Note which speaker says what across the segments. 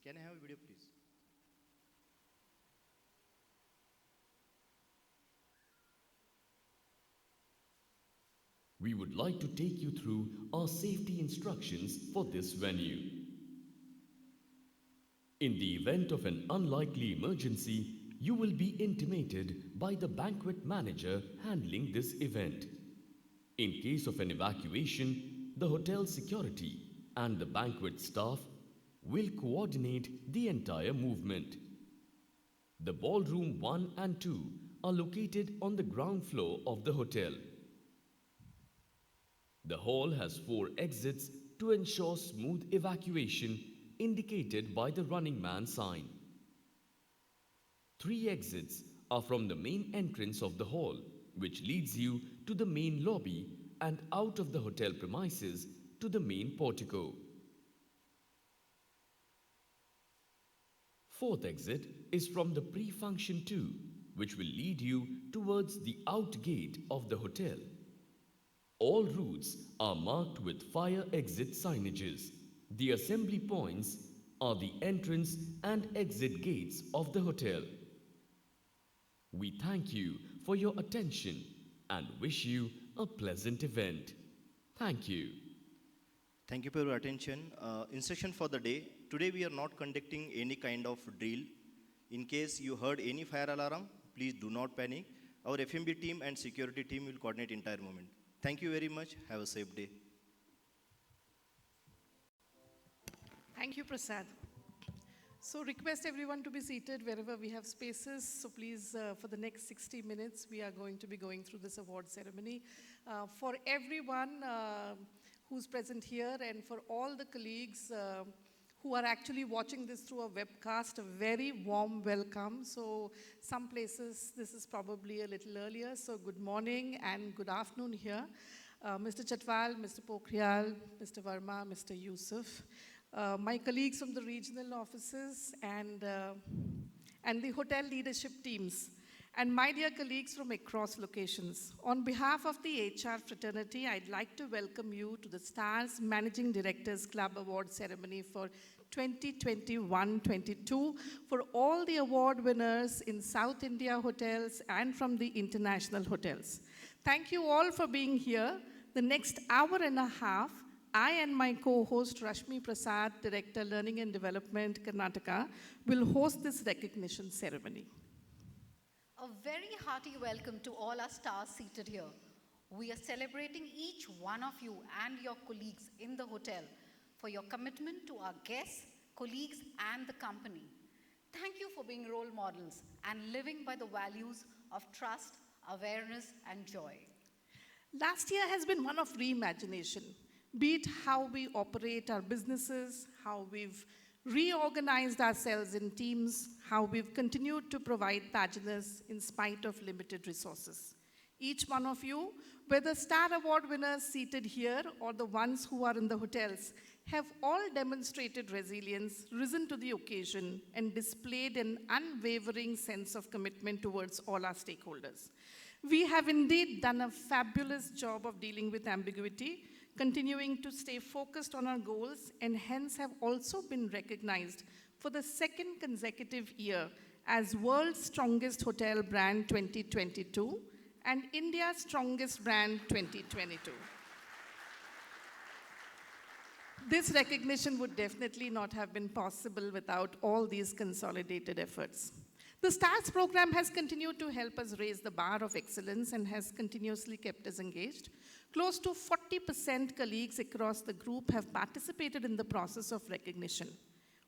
Speaker 1: Can I have a video, please?
Speaker 2: We would like to take you through our safety instructions for this venue. In the event of an unlikely emergency, you will be intimated by the banquet manager handling this event. In case of an evacuation, the hotel security and the banquet staff will coordinate the entire movement. The ballroom 1 and 2 are located on the ground floor of the hotel. The hall has 4 exits to ensure smooth evacuation indicated by the running man sign. 3 exits are from the main entrance of the hall, which leads you to the main lobby and out of the hotel premises to the main portico. 4th exit is from the pre-function 2, which will lead you towards the out gate of the hotel. All routes are marked with fire exit signages. The assembly points are the entrance and exit gates of the hotel. We thank you for your attention and wish you a pleasant event. Thank you.
Speaker 1: Thank you for your attention. Instruction for the day. Today we are not conducting any kind of drill. In case you heard any fire alarm, please do not panic. Our FMB team and security team will coordinate entire movement. Thank you very much. Have a safe day.
Speaker 3: Thank you, Prasad. So request everyone to be seated wherever we have spaces. So please, for the next 60 minutes, we are going to be going through this award ceremony. For everyone who's present here and for all the colleagues who are actually watching this through a webcast, a very warm welcome. So some places, this is probably a little earlier. So good morning and good afternoon here. Mr. Chatwal, Mr. Pokhriyal, Mr. Verma, Mr. Yusuf. My colleagues from the regional offices and the hotel leadership teams, and my dear colleagues from across locations. On behalf of the HR fraternity, I'd like to welcome you to the Stars Managing Directors Club Award Ceremony for 2021-22 for all the award winners in South India hotels and from the international hotels. Thank you all for being here. The next hour and a half, I and my co-host Rashmi Prasad, Director Learning and Development, Karnataka, will host this recognition ceremony.
Speaker 4: A very hearty welcome to all our stars seated here. We are celebrating each one of you and your colleagues in the hotel for your commitment to our guests, colleagues, and the company. Thank you for being role models and living by the values of trust, awareness, and joy.
Speaker 3: Last year has been one of reimagination, be it how we operate our businesses, how we've reorganized ourselves in teams, how we've continued to provide pageantries in spite of limited resources. Each one of you, whether Star Award winners seated here or the ones who are in the hotels, have all demonstrated resilience, risen to the occasion, and displayed an unwavering sense of commitment towards all our stakeholders. We have indeed done a fabulous job of dealing with ambiguity, continuing to stay focused on our goals, and hence have also been recognized for the second consecutive year as World's Strongest Hotel Brand 2022 and India's Strongest Brand 2022. This recognition would definitely not have been possible without all these consolidated efforts. The STARS program has continued to help us raise the bar of excellence and has continuously kept us engaged. Close to 40% colleagues across the group have participated in the process of recognition.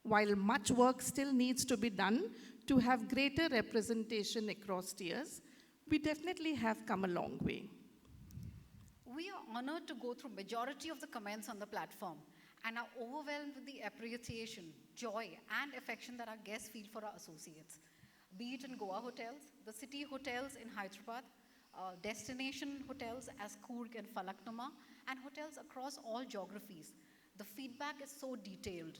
Speaker 3: While much work still needs to be done to have greater representation across tiers, we definitely have come a long way.
Speaker 4: We are honored to go through majority of the comments on the platform and are overwhelmed with the appreciation, joy, and affection that our guests feel for our associates. Be it in Goa hotels, the city hotels in Hyderabad, destination hotels as Coorg and Falaknuma, and hotels across all geographies. The feedback is so detailed.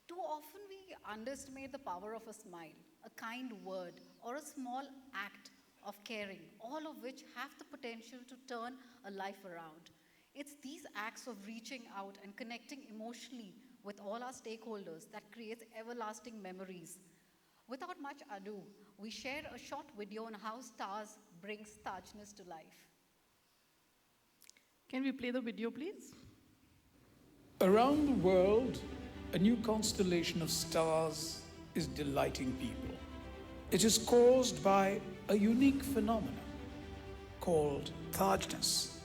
Speaker 4: Too often we underestimate the power of a smile, a kind word, or a small act of caring, all of which have the potential to turn a life around. It's these acts of reaching out and connecting emotionally with all our stakeholders that creates everlasting memories. Without much ado, we share a short video on how stars brings Tajness to life.
Speaker 3: Can we play the video, please?
Speaker 5: Around the world, a new constellation of stars is delighting people. It is caused by a unique phenomenon called Tajness.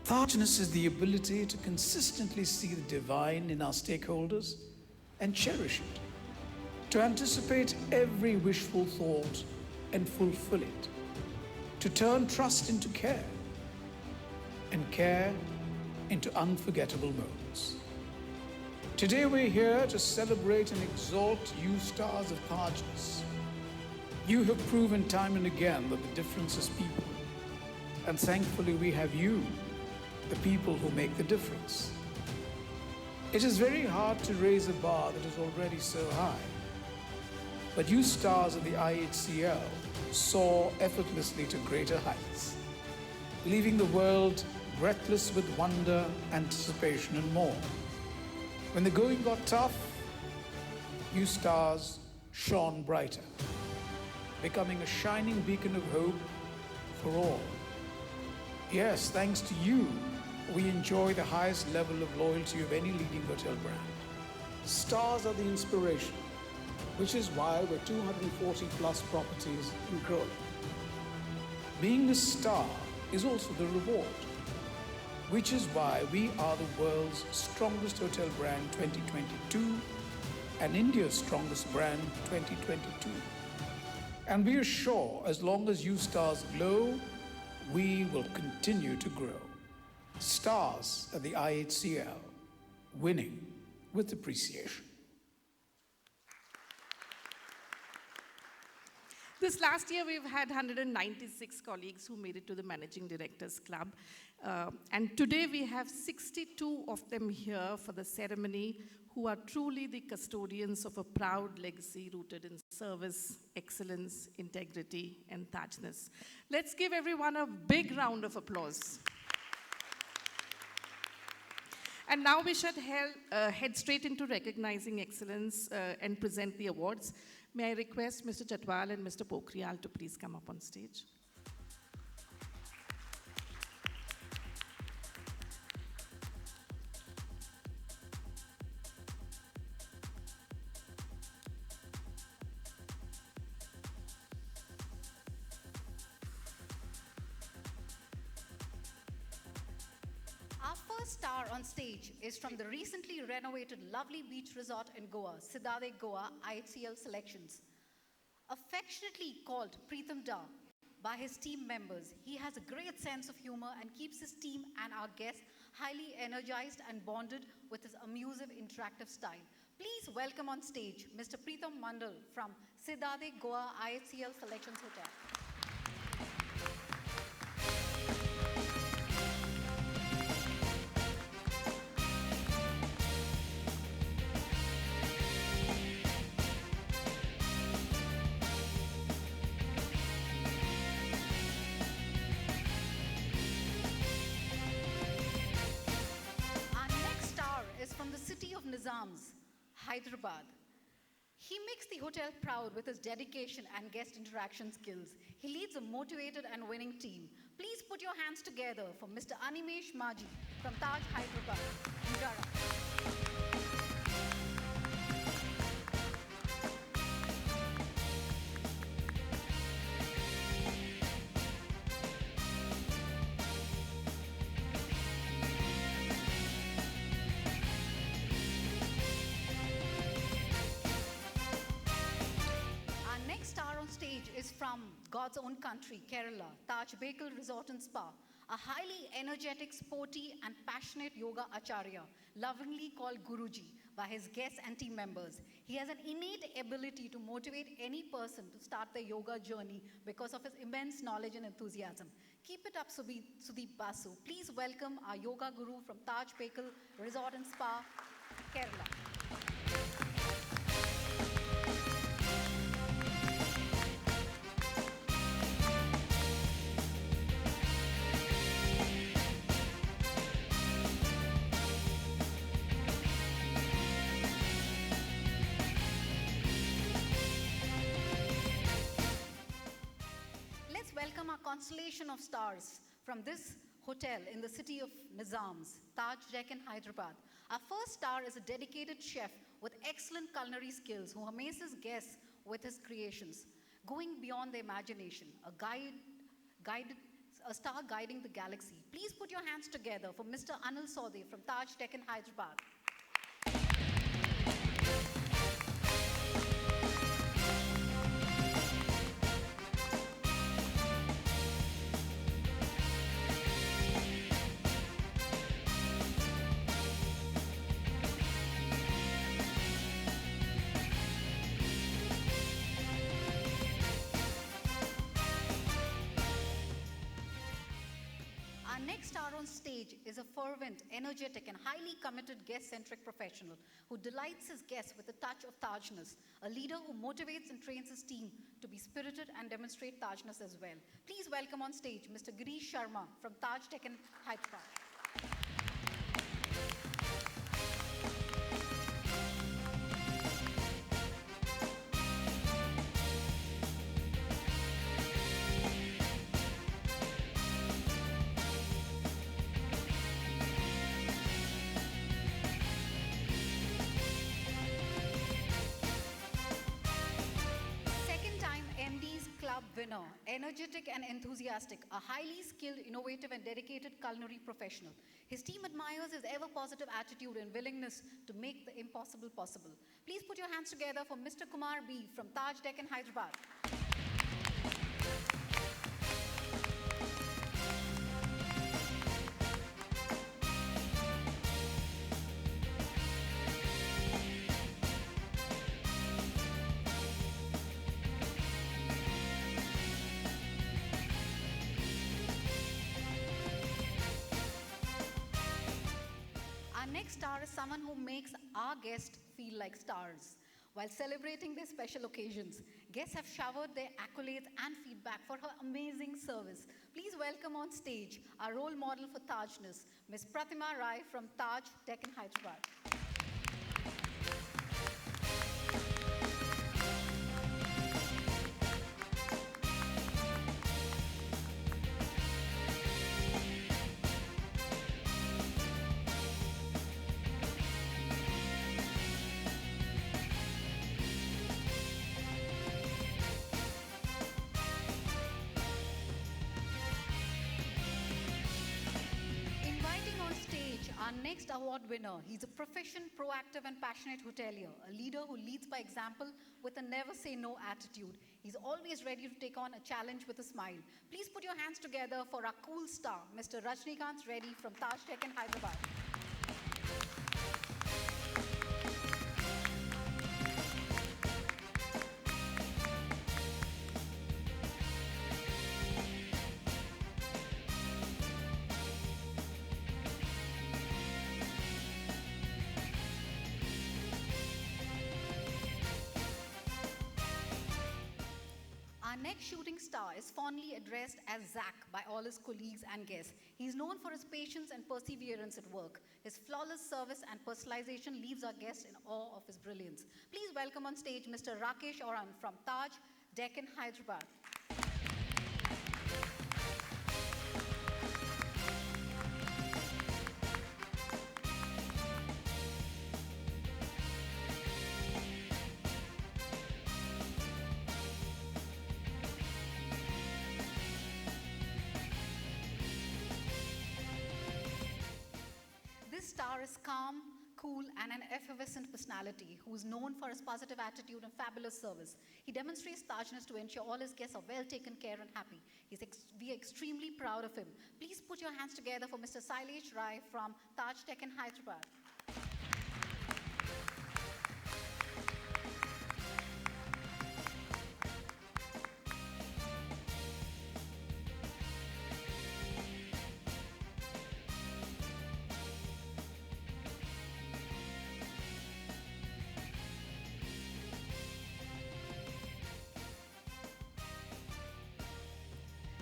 Speaker 5: Tajness is the ability to consistently see the divine in our stakeholders and cherish it, to anticipate every wishful thought and fulfill it, to turn trust into care and care into unforgettable moments. Today we're here to celebrate and exalt you stars of Tajness. You have proven time and again that the difference is people. And thankfully we have you, the people who make the difference. It is very hard to raise a bar that is already so high. But you stars of the IHCL soar effortlessly to greater heights, leaving the world breathless with wonder, anticipation, and more. When the going got tough, you stars shone brighter, becoming a shining beacon of hope for all. Yes, thanks to you, we enjoy the highest level of loyalty of any leading hotel brand. Stars are the inspiration, which is why we're 240 plus properties and growing. Being a star is also the reward, which is why we are the world's strongest hotel brand 2022 and India's strongest brand 2022. And we are sure as long as you stars glow, we will continue to grow. Stars at the IHCL, winning with appreciation.
Speaker 3: This last year, we've had 196 colleagues who made it to the Managing Directors Club. And today, we have 62 of them here for the ceremony who are truly the custodians of a proud legacy rooted in service, excellence, integrity, and Tajness. Let's give everyone a big round of applause. And now we should head straight into recognizing excellence and present the awards. May I request Mr. Chatwal and Mr. Pokhriyal to please come up on stage.
Speaker 4: Our first star on stage is from the recently renovated lovely beach resort in Goa, Siddhade Goa IHCL Selections. Affectionately called Preetham Da by his team members, he has a great sense of humor and keeps his team and our guests highly energized and bonded with his amusing, interactive style. Please welcome on stage Mr. Preetham Mandal from Siddhade Goa IHCL Selections Hotel. Nizams, Hyderabad. He makes the hotel proud with his dedication and guest interaction skills. He leads a motivated and winning team. Please put your hands together for Mr. Animesh Maji from Taj Hyderabad, Gujarat. Is from God's own country, Kerala, Taj Bekal Resort and Spa, a highly energetic, sporty, and passionate yoga acharya, lovingly called Guruji by his guests and team members. He has an innate ability to motivate any person to start their yoga journey because of his immense knowledge and enthusiasm. Keep it up, Sudeep Basu. Please welcome our yoga guru from Taj Bekal Resort and Spa, Kerala. constellation of stars from this hotel in the city of Nizams, Taj Deccan, Hyderabad. Our first star is a dedicated chef with excellent culinary skills who amazes guests with his creations, going beyond their imagination, a star guiding the galaxy. Please put your hands together for Mr. Anil Sode from Taj Deccan, Hyderabad. Our next star on stage is a fervent, energetic, and highly committed guest-centric professional who delights his guests with a touch of Tajness, a leader who motivates and trains his team to be spirited and demonstrate Tajness as well. Please welcome on stage Mr. Girish Sharma from Taj Deccan, Hyderabad. Second-time MD's Club winner, energetic and enthusiastic, a highly skilled, innovative, and dedicated culinary professional. His team admires his ever-positive attitude and willingness to make the impossible possible. Please put your hands together for Mr. Kumar B. from Taj Deccan, Hyderabad. Our next star is someone who makes our guests feel like stars. While celebrating their special occasions, guests have showered their accolades and feedback for her amazing service. Please welcome on stage our role model for Tajness, Ms. Pratima Rai from Taj Deccan, Hyderabad. Inviting on stage our next award winner. He's a proficient, proactive, and passionate hotelier, a leader who leads by example with a never say no attitude. He's always ready to take on a challenge with a smile. Please put your hands together for our cool star, Mr. Rajnikant Reddy from Taj Deccan, Hyderabad. Our next shooting star is fondly addressed as Zach by all his colleagues and guests. He's known for his patience and perseverance at work. His flawless service and personalization leaves our guests in awe of his brilliance. Please welcome on stage Mr. Rakesh Oran from Taj Deccan, Hyderabad. This star is calm, cool, and an effervescent personality who is known for his positive attitude and fabulous service. He demonstrates Tajness to ensure all his guests are well taken care and happy. We are extremely proud of him. Please put your hands together for Mr. Sailesh Rai from Taj Deccan, Hyderabad.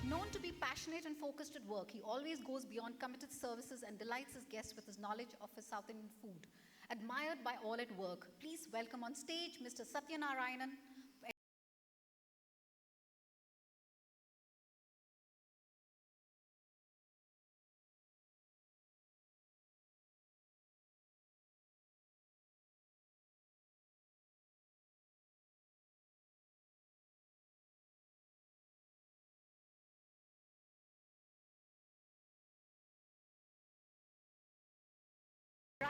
Speaker 4: Known to be passionate and focused at work, he always goes beyond committed services and delights his guests with his knowledge of his South Indian food. Admired by all at work, please welcome on stage Mr. Satyanarayanan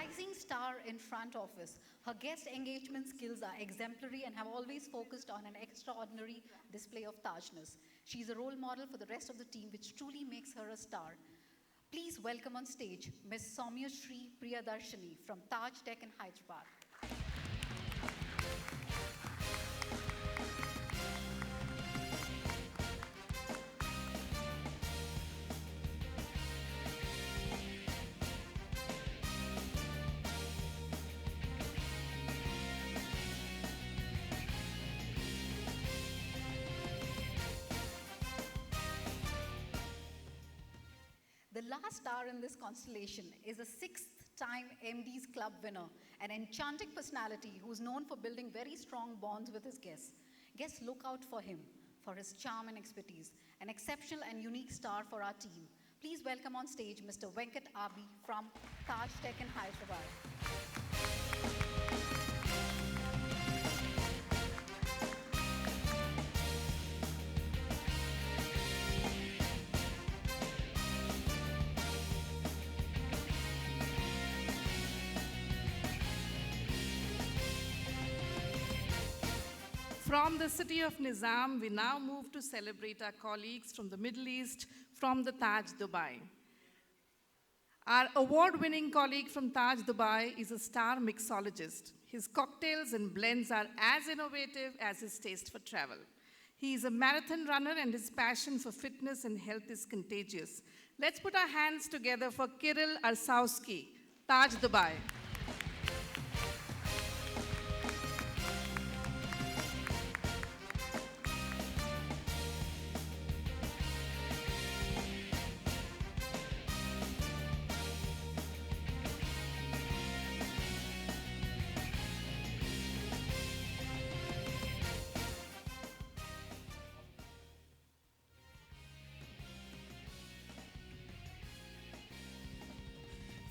Speaker 4: rising star in front office. Her guest engagement skills are exemplary and have always focused on an extraordinary display of Tajness. She's a role model for the rest of the team, which truly makes her a star. Please welcome on stage Ms. Soumya Shri Priyadarshini from Taj Tech in Hyderabad. The last star in this constellation is a sixth-time MD's Club winner, an enchanting personality who's known for building very strong bonds with his guests. Guests look out for him, for his charm and expertise, an exceptional and unique star for our team. Please welcome on stage Mr. Venkat Abi from Taj Tech in Hyderabad.
Speaker 3: From the city of Nizam, we now move to celebrate our colleagues from the Middle East from the Taj Dubai. Our award-winning colleague from Taj Dubai is a star mixologist. His cocktails and blends are as innovative as his taste for travel. He is a marathon runner and his passion for fitness and health is contagious. Let's put our hands together for Kirill Arsowski, Taj Dubai.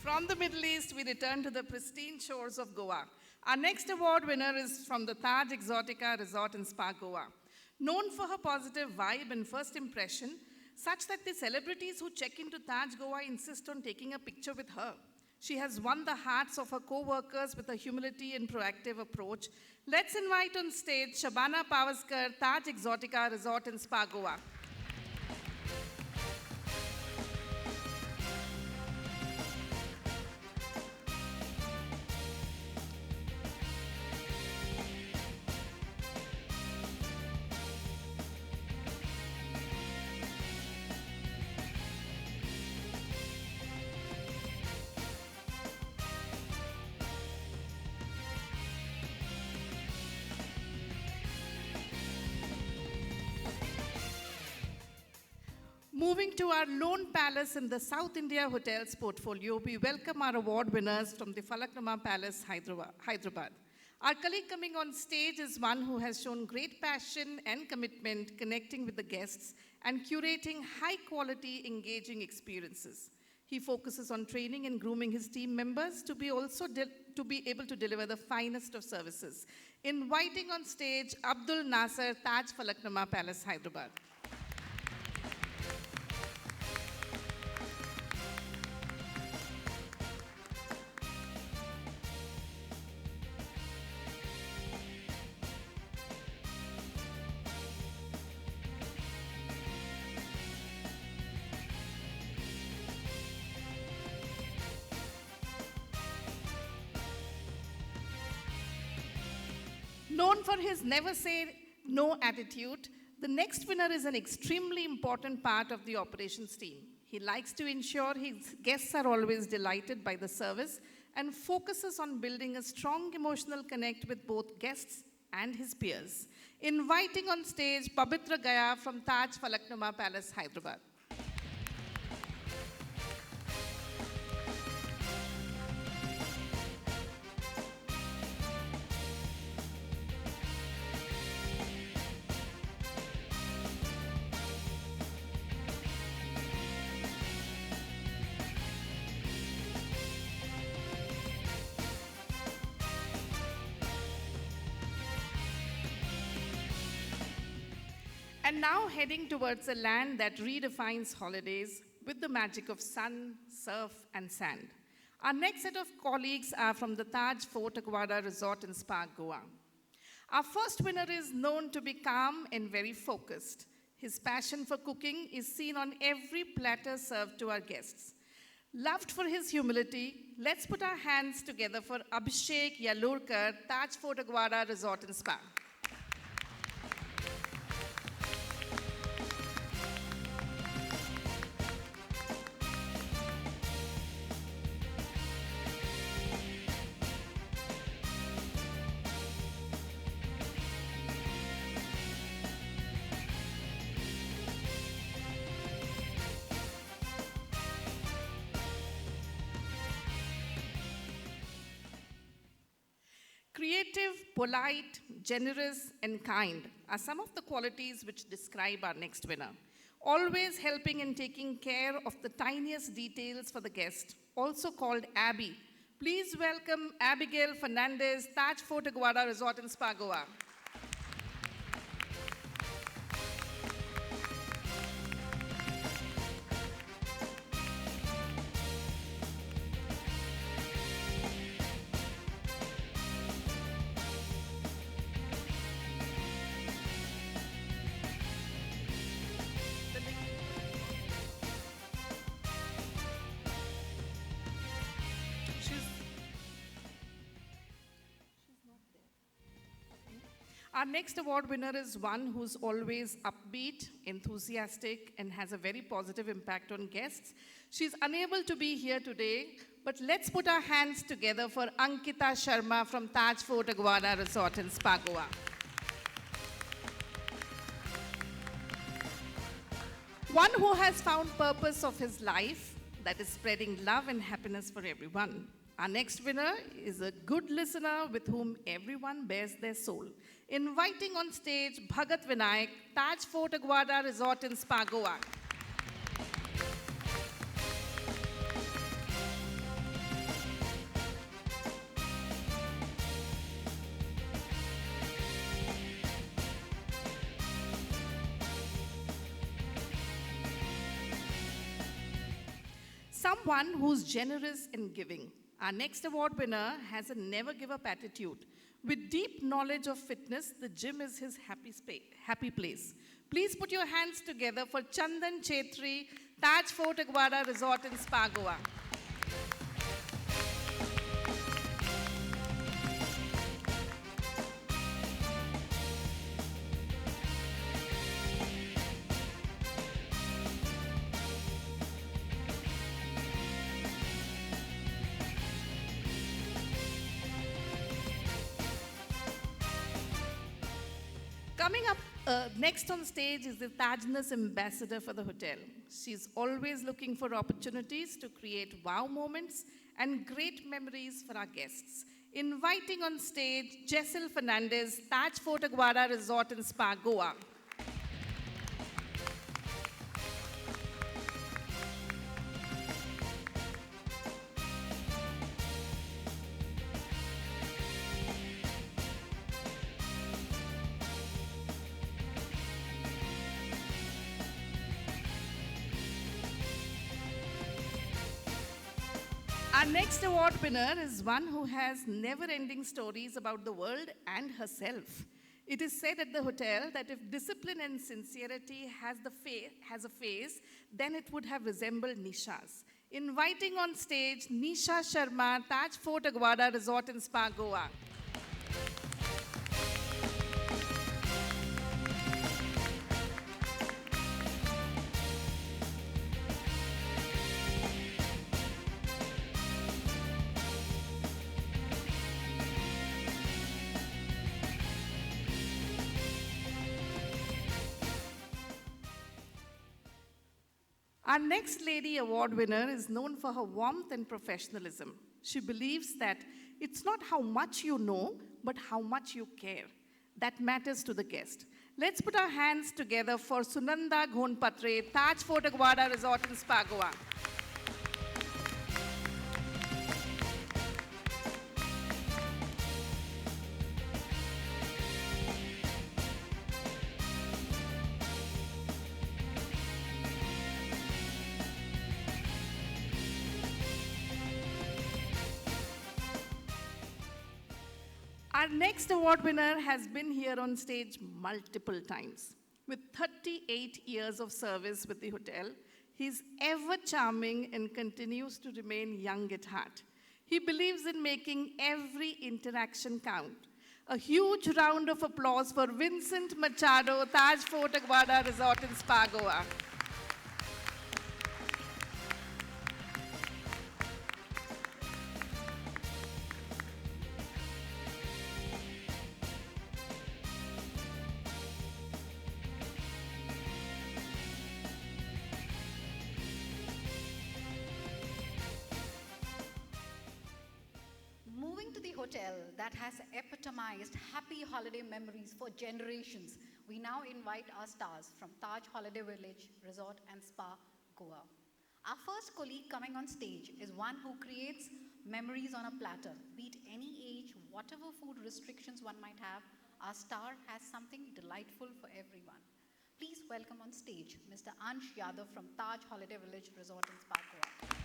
Speaker 3: From the Middle East, we return to the pristine shores of Goa. Our next award winner is from the Taj Exotica Resort and Spa, Goa. Known for her positive vibe and first impression, such that the celebrities who check into Taj Goa insist on taking a picture with her. She has won the hearts of her co-workers with a humility and proactive approach. Let's invite on stage Shabana Pavaskar, Taj Exotica Resort and Spa, Goa. Moving to our Lone Palace in the South India Hotels portfolio, we welcome our award winners from the Falaknuma Palace, Hyderabad. Our colleague coming on stage is one who has shown great passion and commitment connecting with the guests and curating high-quality, engaging experiences. He focuses on training and grooming his team members to be able to deliver the finest of services. Inviting on stage Abdul Nasser, Taj Falaknuma Palace, Hyderabad. Known for his never say no attitude, the next winner is an extremely important part of the operations team. He likes to ensure his guests are always delighted by the service and focuses on building a strong emotional connect with both guests and his peers. Inviting on stage Pabitra Gaya from Taj Falaknuma Palace, Hyderabad. And now heading towards a land that redefines holidays with the magic of sun, surf, and sand. Our next set of colleagues are from the Taj Fort Aguada Resort and Spa, Goa. Our first winner is known to be calm and very focused. His passion for cooking is seen on every platter served to our guests. Loved for his humility, let's put our hands together for Abhishek Yalurkar, Taj Fort Aguada Resort and Spa. Creative, polite, generous, and kind are some of the qualities which describe our next winner. Always helping and taking care of the tiniest details for the guest, also called Abby. Please welcome Abigail Fernandez, Taj Fort Aguada Resort and Spa, Goa. Our next award winner is one who's always upbeat, enthusiastic, and has a very positive impact on guests. She's unable to be here today, but let's put our hands together for Ankita Sharma from Taj Fort Aguada Resort and Spa, Goa. One who has found purpose of his life, that is spreading love and happiness for everyone. Our next winner is a good listener with whom everyone bears their soul. Inviting on stage Bhagat Vinayak, Taj Fort Aguada Resort and Spa, Goa. Someone who's generous and giving. Our next award winner has a never give up attitude. With deep knowledge of fitness, the gym is his happy place. Please put your hands together for Chandan Chetri, Taj Fort Aguada Resort and Spa, Goa. Coming up next on stage is the Tajness ambassador for the hotel. She's always looking for opportunities to create wow moments and great memories for our guests. Inviting on stage Jessel Fernandez, Taj Fort Aguada Resort and Spa, Goa. Our next award winner is one who has never-ending stories about the world and herself. It is said at the hotel that if discipline and sincerity has a face, then it would have resembled Nisha's. Inviting on stage Nisha Sharma, Taj Fort Aguada Resort and Spa, Goa. Our next lady award winner is known for her warmth and professionalism. She believes that it's not how much you know, but how much you care. That matters to the guest. Let's put our hands together for Sunanda Ghonpatre, Taj Fort Aguada Resort and Spa, Goa. Our next award winner has been here on stage multiple times. With 38 years of service with the hotel, he's ever charming and continues to remain young at heart. He believes in making every interaction count. A huge round of applause for Vincent Machado, Taj Fort Aguada Resort in Spa, Goa.
Speaker 4: Moving to the hotel that has epitomized happy holiday memories for generations, we now invite our stars from Taj Holiday Village Resort and Spa, Goa. Our first colleague coming on stage is one who creates memories on a platter. Be it any age, whatever food restrictions one might have, our star has something delightful for everyone. Please welcome on stage Mr. Ansh Yadav from Taj Holiday Village Resort and Spa, Goa.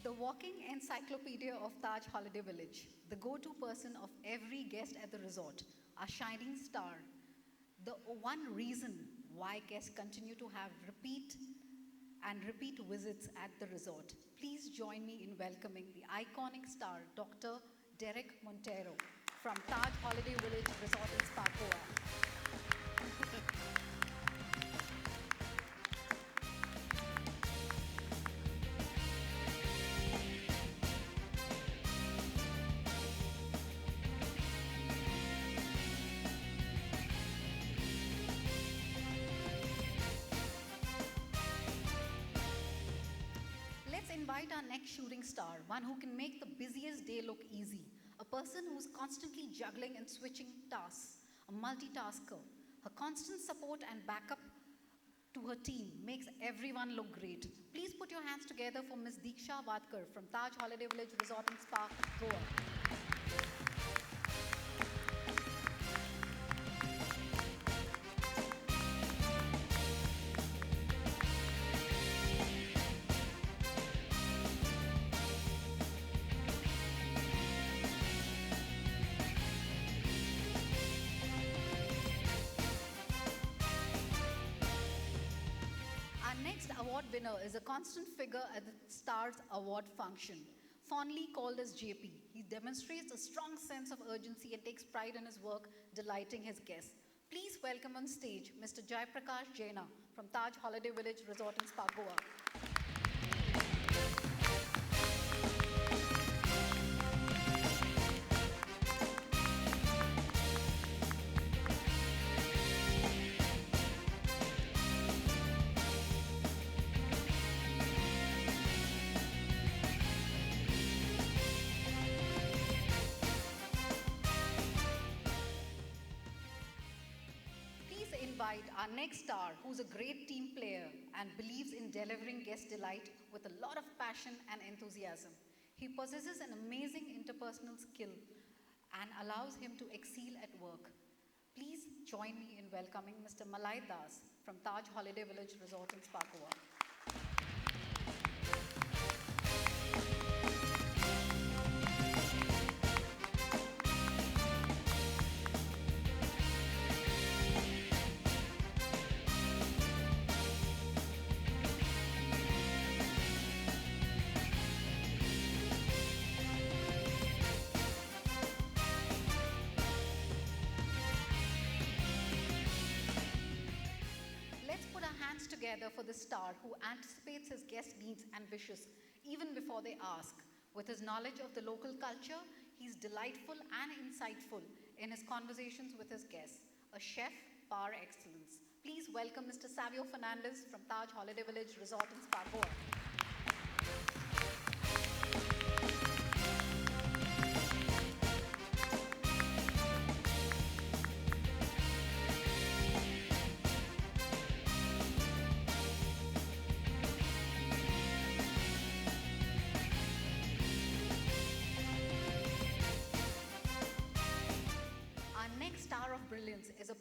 Speaker 4: The walking encyclopedia of Taj Holiday Village, the go-to person of every guest at the resort, a shining star, the one reason why guests continue to have repeat visits at the resort. Please join me in welcoming the iconic star, Dr. Derek Montero from Taj Holiday Village Resort and Spa, Goa. Let's invite our next shooting star, one who can make the busiest day look easy, a person who's constantly juggling and switching tasks, a multitasker. Her constant support and backup to her team makes everyone look great. Please put your hands together for Ms. Deeksha Vadkar from Taj Holiday Village Resort and Spa, Goa. Our next award winner is a constant figure at the Stars Award function. Fondly called as JP, he demonstrates a strong sense of urgency and takes pride in his work, delighting his guests. Please welcome on stage Mr. Jaiprakash Jaina from Taj Holiday Village Resort and Spa, Goa. Please invite our next star, who's a great team player and believes in delivering guest delight with a lot of passion and enthusiasm. He possesses an amazing interpersonal skill and allows him to excel at work. Please join me in welcoming Mr. Malai Das from Taj Holiday Village Resort and Spa, Goa. Let's put our hands together for the star who anticipates his guest needs and wishes even before they ask. With his knowledge of the local culture, he's delightful and insightful in his conversations with his guests. A chef par excellence. Please welcome Mr. Savio Fernandez from Taj Holiday Village Resort and Spa, Goa.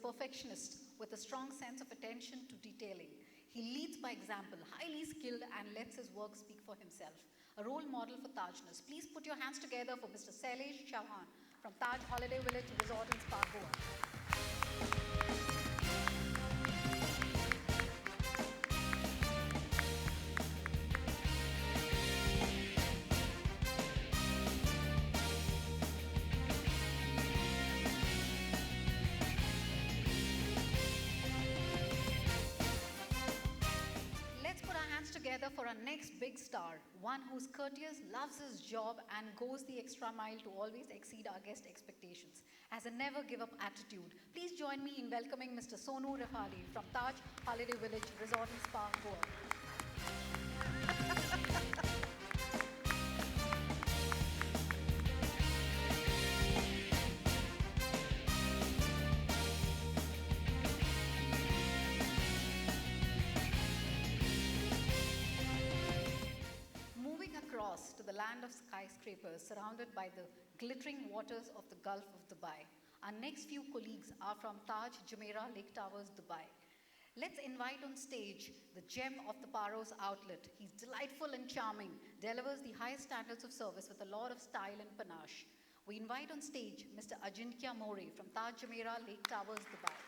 Speaker 4: perfectionist with a strong sense of attention to detailing. He leads by example, highly skilled, and lets his work speak for himself. A role model for Tajness. Please put your hands together for Mr. Sailesh Chauhan from Taj Holiday Village Resort and Spa, Goa. Let's put our hands together for our next big star, one who's courteous, loves his job, and goes the extra mile to always exceed our guest expectations. Has a never give up attitude. Please join me in welcoming Mr. Sonu Rafali from Taj Holiday Village Resort and Spa, Goa. Moving across to the land of skyscrapers surrounded by the glittering waters of the Gulf of Dubai, our next few colleagues are from Taj Jumeirah Lake Towers, Dubai. Let's invite on stage the gem of the Paros outlet. He's delightful and charming, delivers the highest standards of service with a lot of style and panache. We invite on stage Mr. Ajinkya More from Taj Jumeirah Lake Towers, Dubai.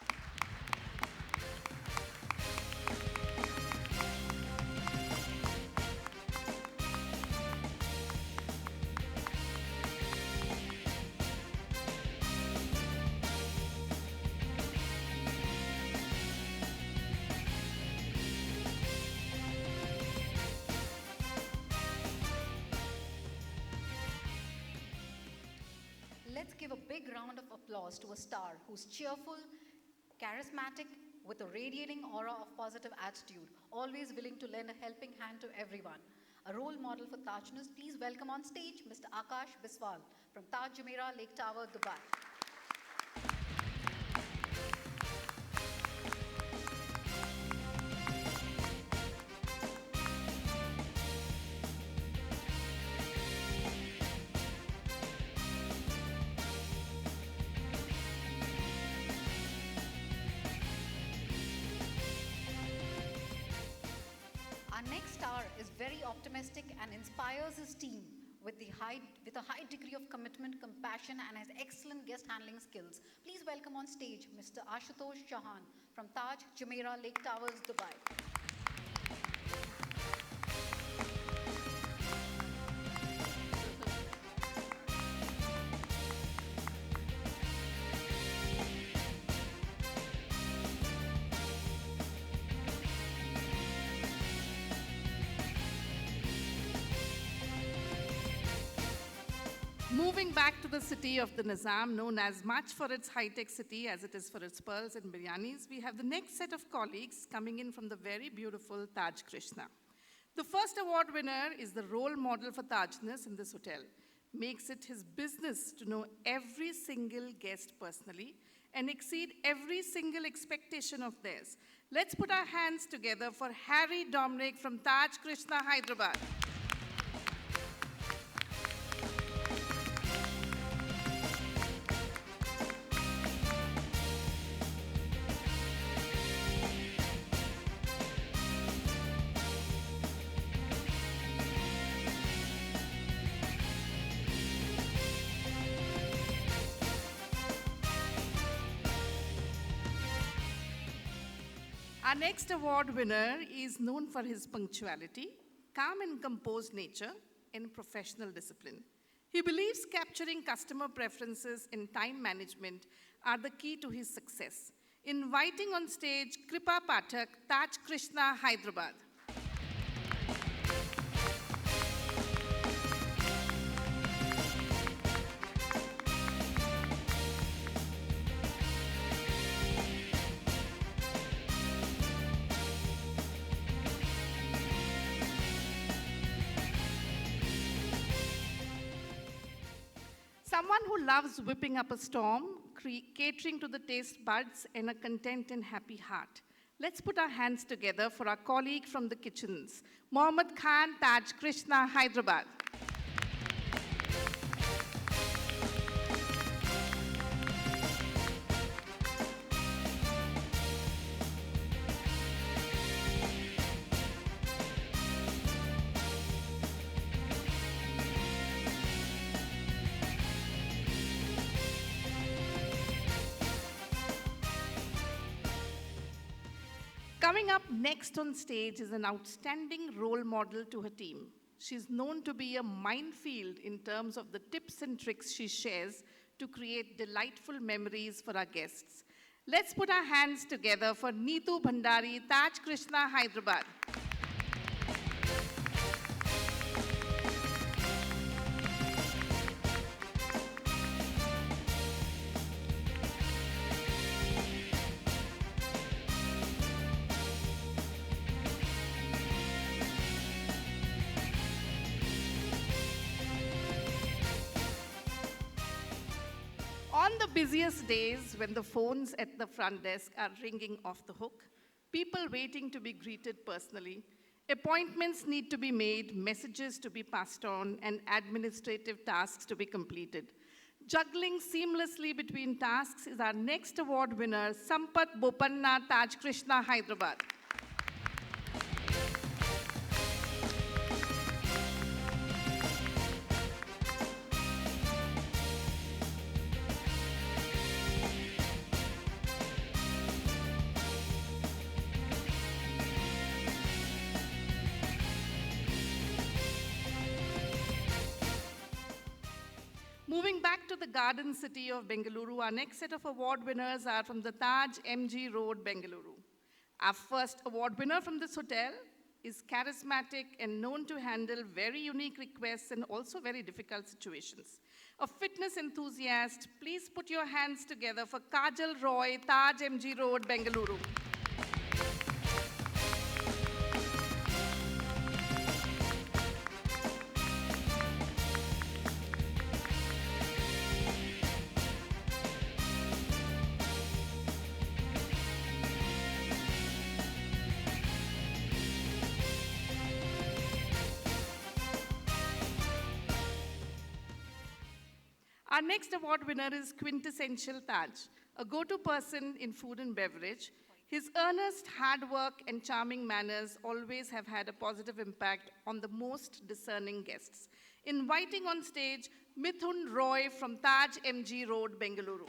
Speaker 4: Let's give a big round of applause to a star who's cheerful, charismatic, with a radiating aura of positive attitude, always willing to lend a helping hand to everyone. A role model for Tajness, please welcome on stage Mr. Akash Biswal from Taj Jumeirah Lake Tower, Dubai. Our next star is very optimistic and inspires his team with a high degree of commitment, compassion, and has excellent guest handling skills. Please welcome on stage Mr. Ashutosh Chauhan from Taj Jumeirah Lake Towers, Dubai.
Speaker 3: Moving back to the city of the Nizam, known as much for its high-tech city as it is for its pearls and biryanis, we have the next set of colleagues coming in from the very beautiful Taj Krishna. The first award winner is the role model for Tajness in this hotel. Makes it his business to know every single guest personally and exceed every single expectation of theirs. Let's put our hands together for Harry Dominic from Taj Krishna, Hyderabad. Our next award winner is known for his punctuality, calm and composed nature, and professional discipline. He believes capturing customer preferences and time management are the key to his success. Inviting on stage Kripa Pathak, Taj Krishna, Hyderabad. Someone who loves whipping up a storm, catering to the taste buds, and a content and happy heart. Let's put our hands together for our colleague from the kitchens, Mohammad Khan, Taj Krishna, Hyderabad. Coming up next on stage is an outstanding role model to her team. She's known to be a minefield in terms of the tips and tricks she shares to create delightful memories for our guests. Let's put our hands together for Neetu Bhandari, Taj Krishna, Hyderabad. On the busiest days when the phones at the front desk are ringing off the hook, people waiting to be greeted personally, appointments need to be made, messages to be passed on, and administrative tasks to be completed. Juggling seamlessly between tasks is our next award winner, Sampat Bopanna, Taj Krishna, Hyderabad. Moving back to the garden city of Bengaluru, our next set of award winners are from the Taj MG Road, Bengaluru. Our first award winner from this hotel is charismatic and known to handle very unique requests and also very difficult situations. A fitness enthusiast, please put your hands together for Kajal Roy, Taj MG Road, Bengaluru. Our next award winner is Quintessential Taj, a go-to person in food and beverage. His earnest hard work and charming manners always have had a positive impact on the most discerning guests. Inviting on stage Mithun Roy from Taj MG Road, Bengaluru.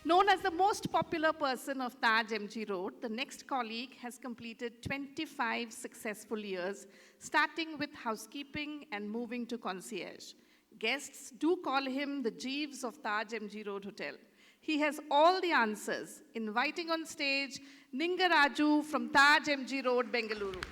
Speaker 3: Known as the most popular person of Taj MG Road, the next colleague has completed 25 successful years, starting with housekeeping and moving to concierge. Guests do call him the Jeeves of Taj MG Road Hotel. He has all the answers. Inviting on stage Ningaraju from Taj MG Road, Bengaluru.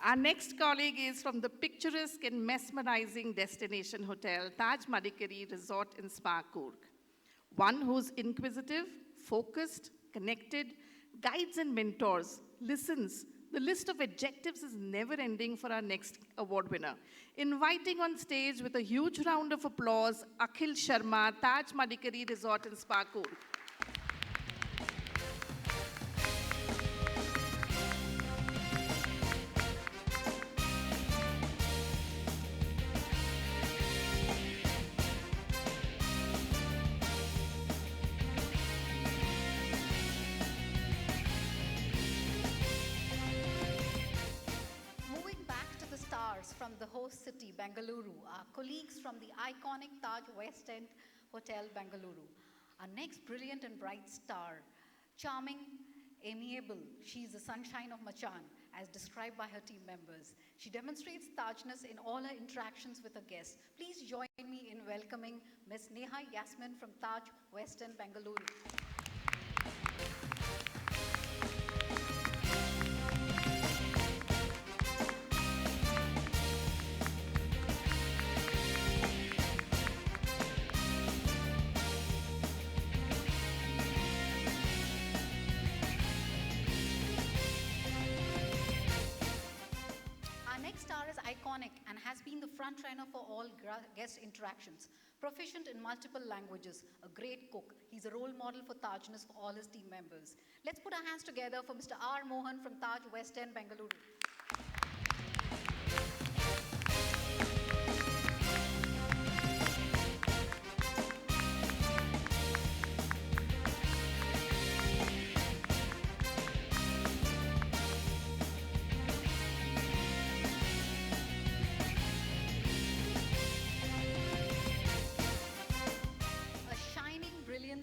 Speaker 3: Our next colleague is from the picturesque and mesmerizing destination hotel, Taj Madikeri Resort and Spa, Coorg. One who's inquisitive, focused, connected, guides and mentors, listens. The list of adjectives is never ending for our next award winner. Inviting on stage with a huge round of applause, Akhil Sharma, Taj Madikeri Resort and Spa, Coorg.
Speaker 4: From the host city, Bengaluru, our colleagues from the iconic Taj West End Hotel, Bengaluru. Our next brilliant and bright star, charming, amiable, she's the sunshine of Machan, as described by her team members. She demonstrates Tajness in all her interactions with her guests. Please join me in welcoming Ms. Neha Yasmin from Taj West End, Bengaluru. been the front runner for all guest interactions. Proficient in multiple languages, a great cook. He's a role model for Tajness for all his team members. Let's put our hands together for Mr. R. Mohan from Taj West End, Bengaluru.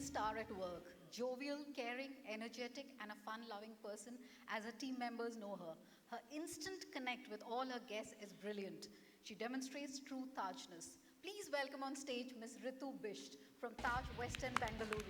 Speaker 4: Star at work, jovial, caring, energetic, and a fun-loving person, as her team members know her. Her instant connect with all her guests is brilliant. She demonstrates true Tajness. Please welcome on stage Miss Ritu Bisht from Taj West End, Bengaluru.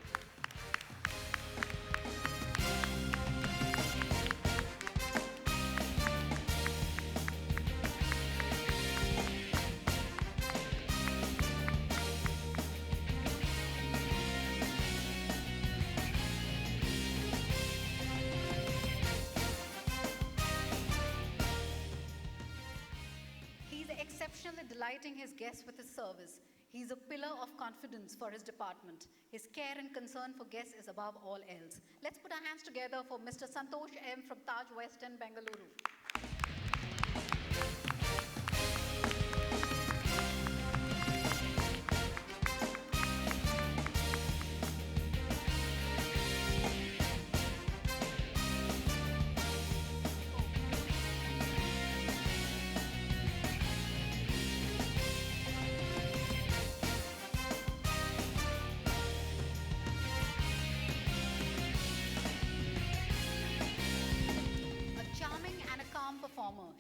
Speaker 4: Exceptionally delighting his guests with his service. He's a pillar of confidence for his department. His care and concern for guests is above all else. Let's put our hands together for Mr. Santosh M. from Taj West End, Bengaluru.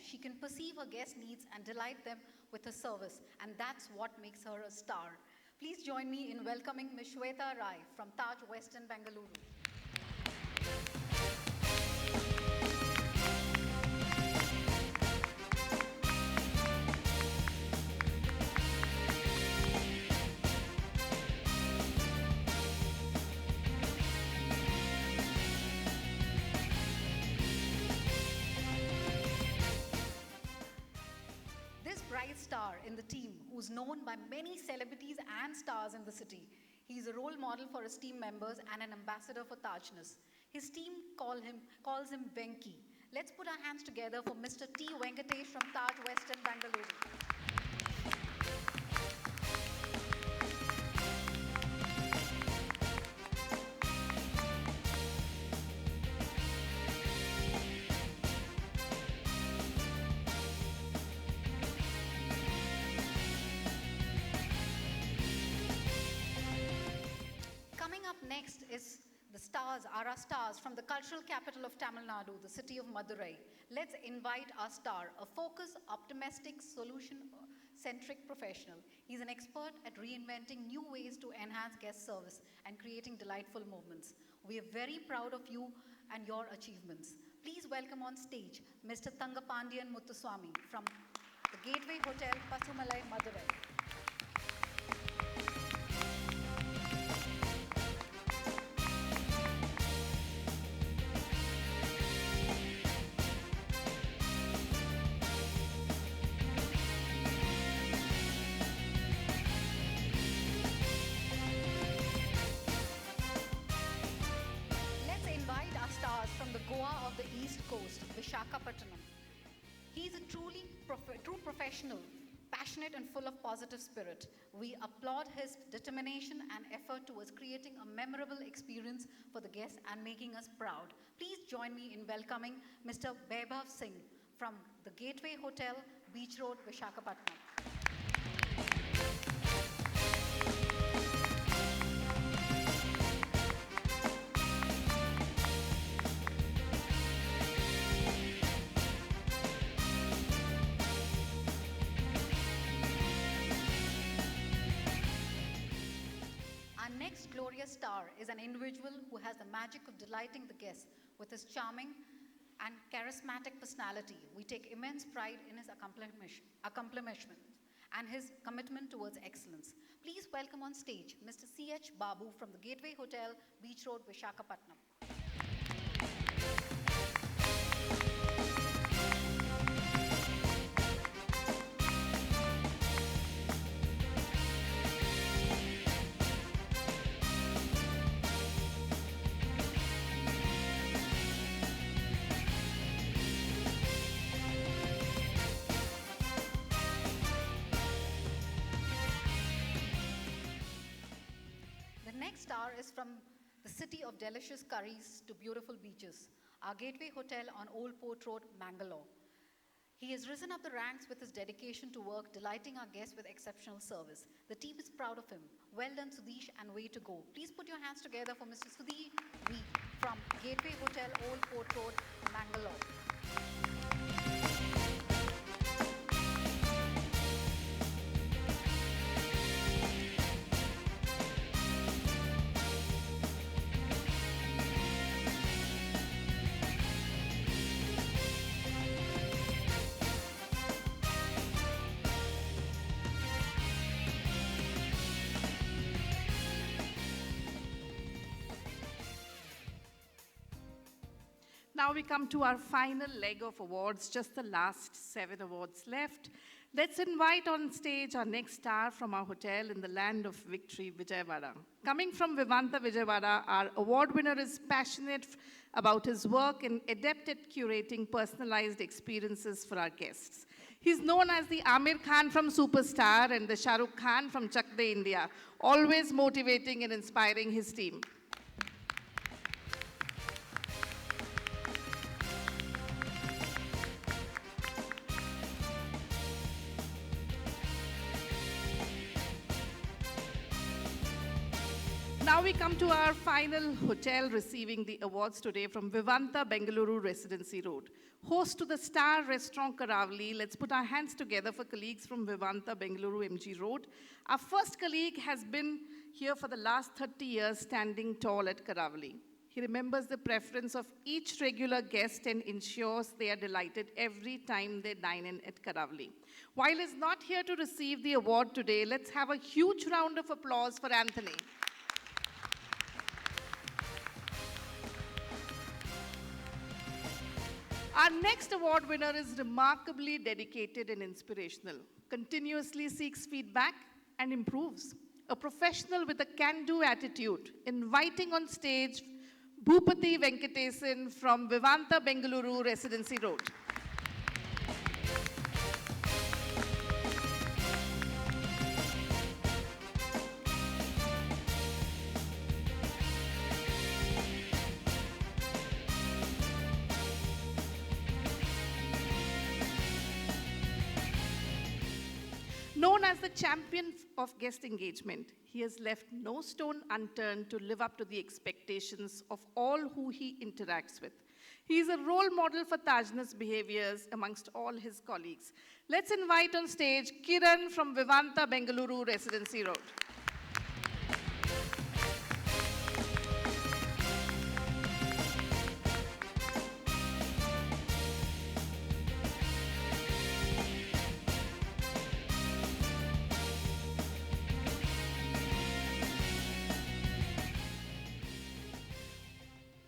Speaker 4: She can perceive her guest needs and delight them with her service, and that's what makes her a star. Please join me in welcoming Ms. Shweta Rai from Taj West End, Bengaluru. Star in the team, who's known by many celebrities and stars in the city. He's a role model for his team members and an ambassador for Tajness. His team calls him Venki. Let's put our hands together for Mr. T. Venkatesh from Taj West End, Bengaluru. Next is the stars, are our stars from the cultural capital of Tamil Nadu, the city of Madurai. Let's invite our star, a focused, optimistic, solution-centric professional. He's an expert at reinventing new ways to enhance guest service and creating delightful moments. We are very proud of you and your achievements. Please welcome on stage Mr. Thangapandian Muthuswamy from the Gateway Hotel, Pasumalai, Madurai. Vishakhapatnam. He's a true professional, passionate and full of positive spirit. We applaud his determination and effort towards creating a memorable experience for the guests and making us proud. Please join me in welcoming Mr. Vaibhav Singh from the Gateway Hotel, Beach Road, Vishakhapatnam. Glorious star is an individual who has the magic of delighting the guests with his charming and charismatic personality. We take immense pride in his accomplishment and his commitment towards excellence. Please welcome on stage Mr. C.H. Babu from the Gateway Hotel, Beach Road, Vishakhapatnam. star is from the city of delicious curries to beautiful beaches, our Gateway Hotel on Old Port Road, Mangalore. He has risen up the ranks with his dedication to work, delighting our guests with exceptional service. The team is proud of him. Well done, Sudesh, and way to go. Please put your hands together for Mr. Sudeep V from Gateway Hotel, Old Port Road, Mangalore.
Speaker 3: Now we come to our final leg of awards, just the last 7 awards left. Let's invite on stage our next star from our hotel in the land of victory, Vijayawada. Coming from Vivanta Vijayawada, our award winner is passionate about his work and adept at curating personalized experiences for our guests. He's known as the Amir Khan from Superstar and the Shah Rukh Khan from Chak De India, always motivating and inspiring his team. Now we come to our final hotel receiving the awards today from Vivanta Bengaluru Residency Road. Host to the star restaurant Karavali, let's put our hands together for colleagues from Vivanta Bengaluru MG Road. Our first colleague has been here for the last 30 years, standing tall at Karavali. He remembers the preference of each regular guest and ensures they are delighted every time they dine in at Karavali. While he's not here to receive the award today, let's have a huge round of applause for Anthony. Our next award winner is remarkably dedicated and inspirational, continuously seeks feedback and improves. A professional with a can-do attitude, inviting on stage Bhupati Venkatesan from Vivanta Bengaluru Residency Road. Known as the champion of guest engagement, he has left no stone unturned to live up to the expectations of all who he interacts with. He is a role model for Tajness behaviors amongst all his colleagues. Let's invite on stage Kiran from Vivanta Bengaluru Residency Road.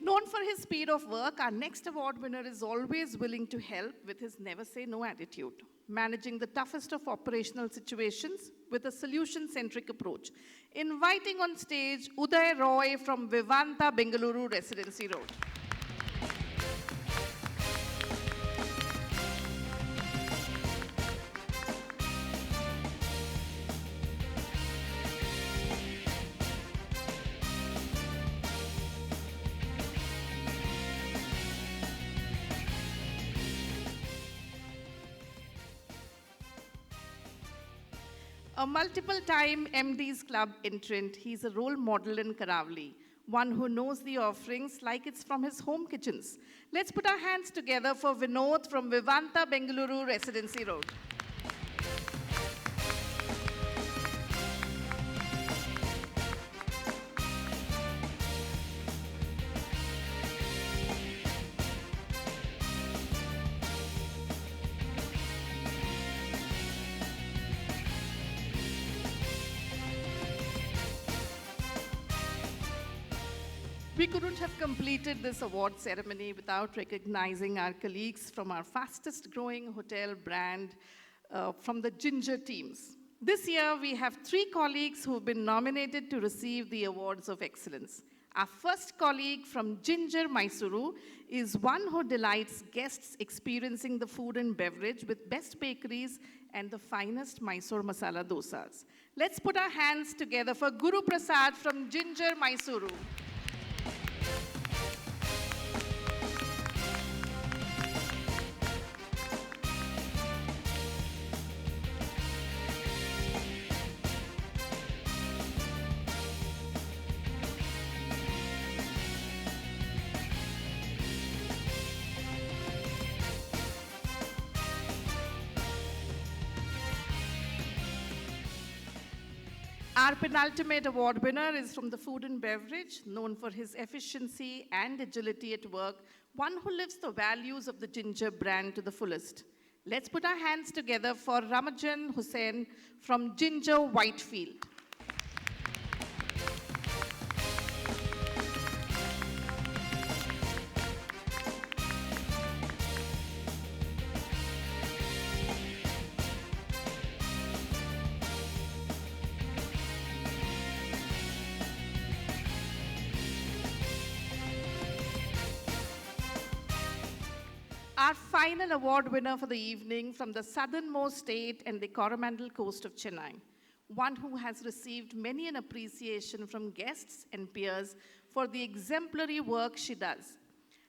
Speaker 3: Known for his speed of work, our next award winner is always willing to help with his never say no attitude, managing the toughest of operational situations with a solution-centric approach. Inviting on stage Uday Roy from Vivanta Bengaluru Residency Road. A multiple-time MD's Club entrant, he's a role model in Karavali, one who knows the offerings like it's from his home kitchens. Let's put our hands together for Vinod from Vivanta Bengaluru Residency Road. We couldn't have completed this award ceremony without recognizing our colleagues from our fastest growing hotel brand from the Ginger teams. This year, we have 3 colleagues who have been nominated to receive the awards of excellence. Our first colleague from Ginger, Mysuru is one who delights guests experiencing the food and beverage with best bakeries and the finest Mysore masala dosas. Let's put our hands together for Guru Prasad from Ginger, Mysuru. Our penultimate award winner is from the food and beverage, known for his efficiency and agility at work, one who lives the values of the Ginger brand to the fullest. Let's put our hands together for Ramajan Hussain from Ginger, Whitefield. Our final award winner for the evening from the southernmost state and the Coromandel coast of Chennai, one who has received many an appreciation from guests and peers for the exemplary work she does.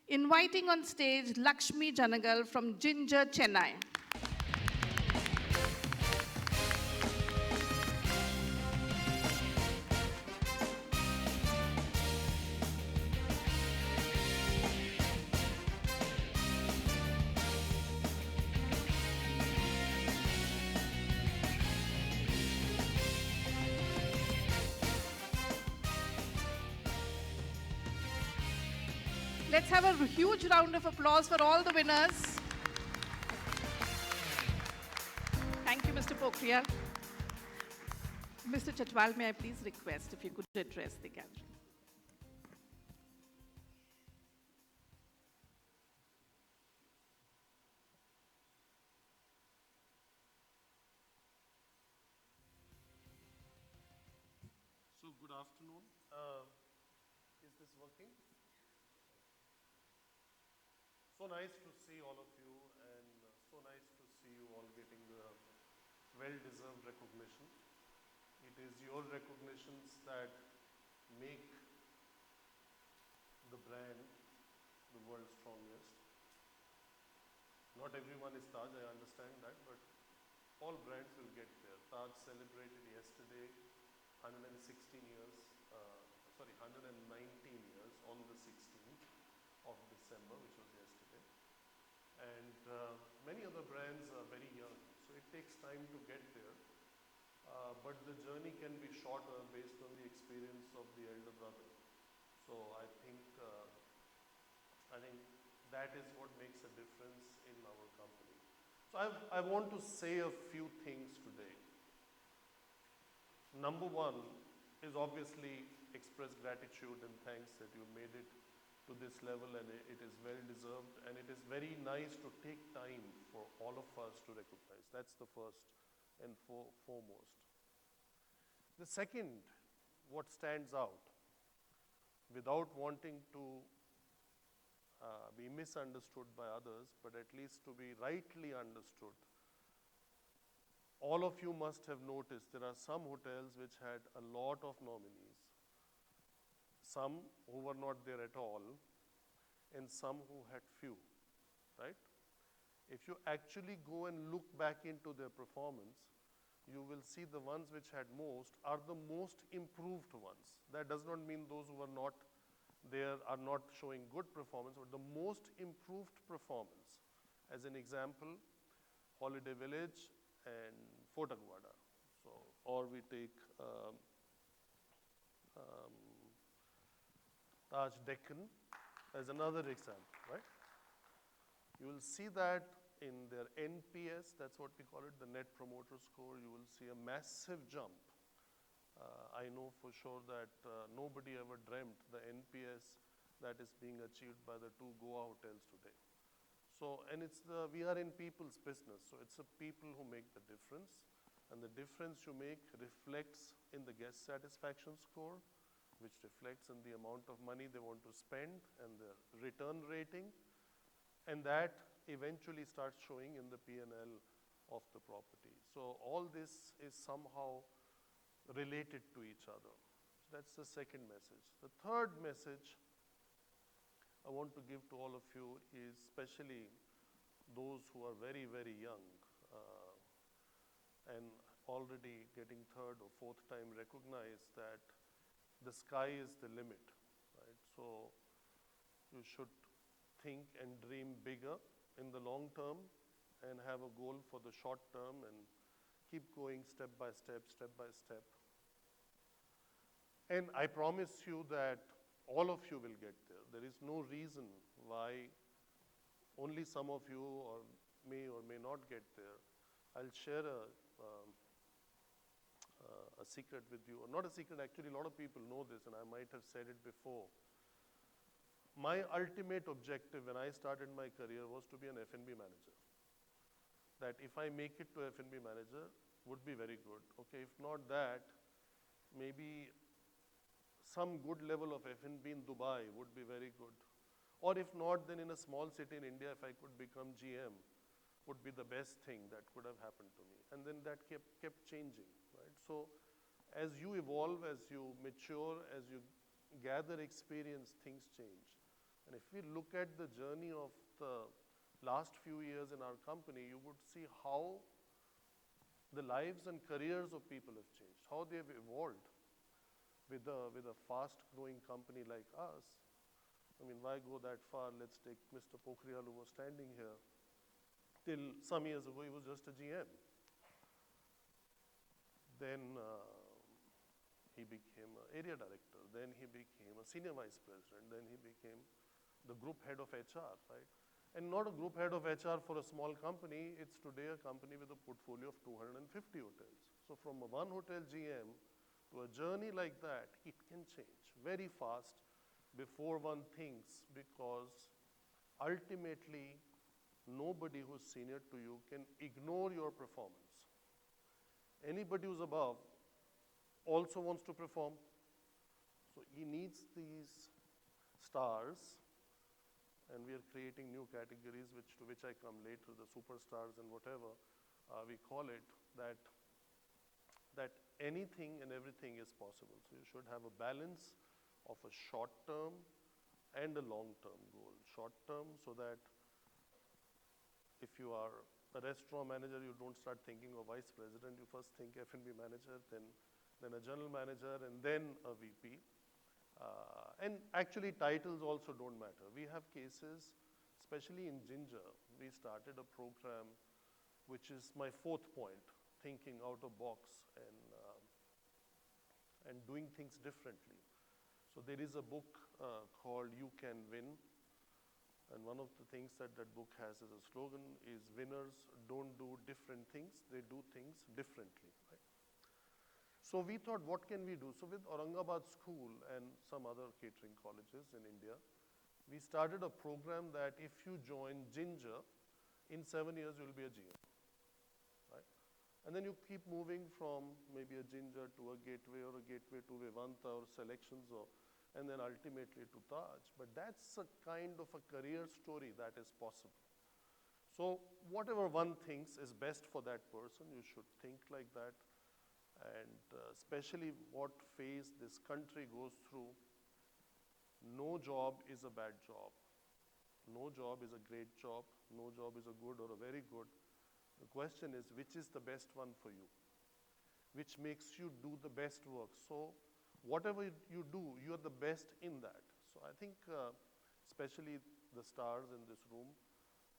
Speaker 3: Inviting on stage Lakshmi Janagal from Ginger, Chennai. Let's have a huge round of applause for all the winners. Thank you, Mr. Pokhriya. Mr. Chatwal, may I please request if you could address the gathering?
Speaker 6: So, good afternoon. Is this working? So nice to see all of you, and so nice to see you all getting the well-deserved recognition. It is your recognitions that make the brand the world's strongest. Not everyone is Taj, I understand that, but all brands will get there. Taj celebrated yesterday 116 years, 119 years on the 16th of December, which was yesterday. And many other brands are very young, so it takes time to get there. But the journey can be shorter based on the experience of the elder brother. So I think that is what makes a difference in our company. So I want to say a few things today. Number one is obviously express gratitude and thanks that you made it to this level, and it is well deserved, and it is very nice to take time for all of us to recognize. That's the first and foremost. The second, what stands out, without wanting to be misunderstood by others, but at least to be rightly understood, all of you must have noticed there are some hotels which had a lot of nominees, some who were not there at all, and some who had few, right? If you actually go and look back into their performance, you will see the ones which had most are the most improved ones. That does not mean those who are not there are not showing good performance, but the most improved performance. As an example, Holiday Village and Fort Aguada. So, or we take Taj Deccan as another example, right? You will see that in their NPS, that's what we call it, the Net Promoter Score, you will see a massive jump. I know for sure that nobody ever dreamt the NPS that is being achieved by the two Goa hotels today. So, and we are in people's business, so it's the people who make the difference, and the difference you make reflects in the guest satisfaction score, which reflects in the amount of money they want to spend and their return rating, and that eventually starts showing in the P&L of the property. So all this is somehow related to each other. So that's the second message. The third message I want to give to all of you is especially those who are very, very young and already getting third or fourth time recognize that the sky is the limit, right? So you should think and dream bigger in the long term and have a goal for the short term and keep going step by step, step by step. And I promise you that all of you will get there. There is no reason why only some of you or may not get there. I'll share a secret with you, or not a secret, actually a lot of people know this and I might have said it before. My ultimate objective when I started my career was to be an F&B manager. That if I make it to F&B manager would be very good. Okay, if not that, maybe some good level of F&B in Dubai would be very good. Or if not, then in a small city in India, if I could become GM, would be the best thing that could have happened to me. And then that kept changing, right? So as you evolve, as you mature, as you gather experience, things change. And if we look at the journey of the last few years in our company, you would see how the lives and careers of people have changed, how they have evolved with a fast-growing company like us. I mean, why go that far? Let's take Mr. Pokhriyal, who was standing here. Till some years ago, he was just a GM. Then he became an area director. Then he became a senior vice president. Then he became the group head of HR, right? And not a group head of HR for a small company. It's today a company with a portfolio of 250 hotels. So from a one hotel GM to a journey like that, it can change very fast before one thinks, because ultimately nobody who's senior to you can ignore your performance. Anybody who's above also wants to perform. So he needs these stars, and we are creating new categories to which I come later, the superstars and whatever we call it, that anything and everything is possible. So you should have a balance of a short-term and a long-term goal. Short-term so that if you are a restaurant manager, you don't start thinking of vice president. You first think F&B manager, then a general manager, and then a VP. And actually, titles also don't matter. We have cases, especially in Ginger, we started a program which is my fourth point, thinking out of box and doing things differently. So there is a book called You Can Win, and one of the things that book has as a slogan is winners don't do different things, they do things differently. Right? So we thought, what can we do? So with Aurangabad School and some other catering colleges in India, we started a program that if you join Ginger, in 7 years you'll be a GM. Right? And then you keep moving from maybe a Ginger to a gateway or a gateway to Vivanta or selections, and then ultimately to Taj. But that's a kind of a career story that is possible. So whatever one thinks is best for that person, you should think like that. And especially what phase this country goes through, no job is a bad job. No job is a great job. No job is a good or a very good. The question is, which is the best one for you? Which makes you do the best work? So whatever you do, you are the best in that. So I think, especially the stars in this room,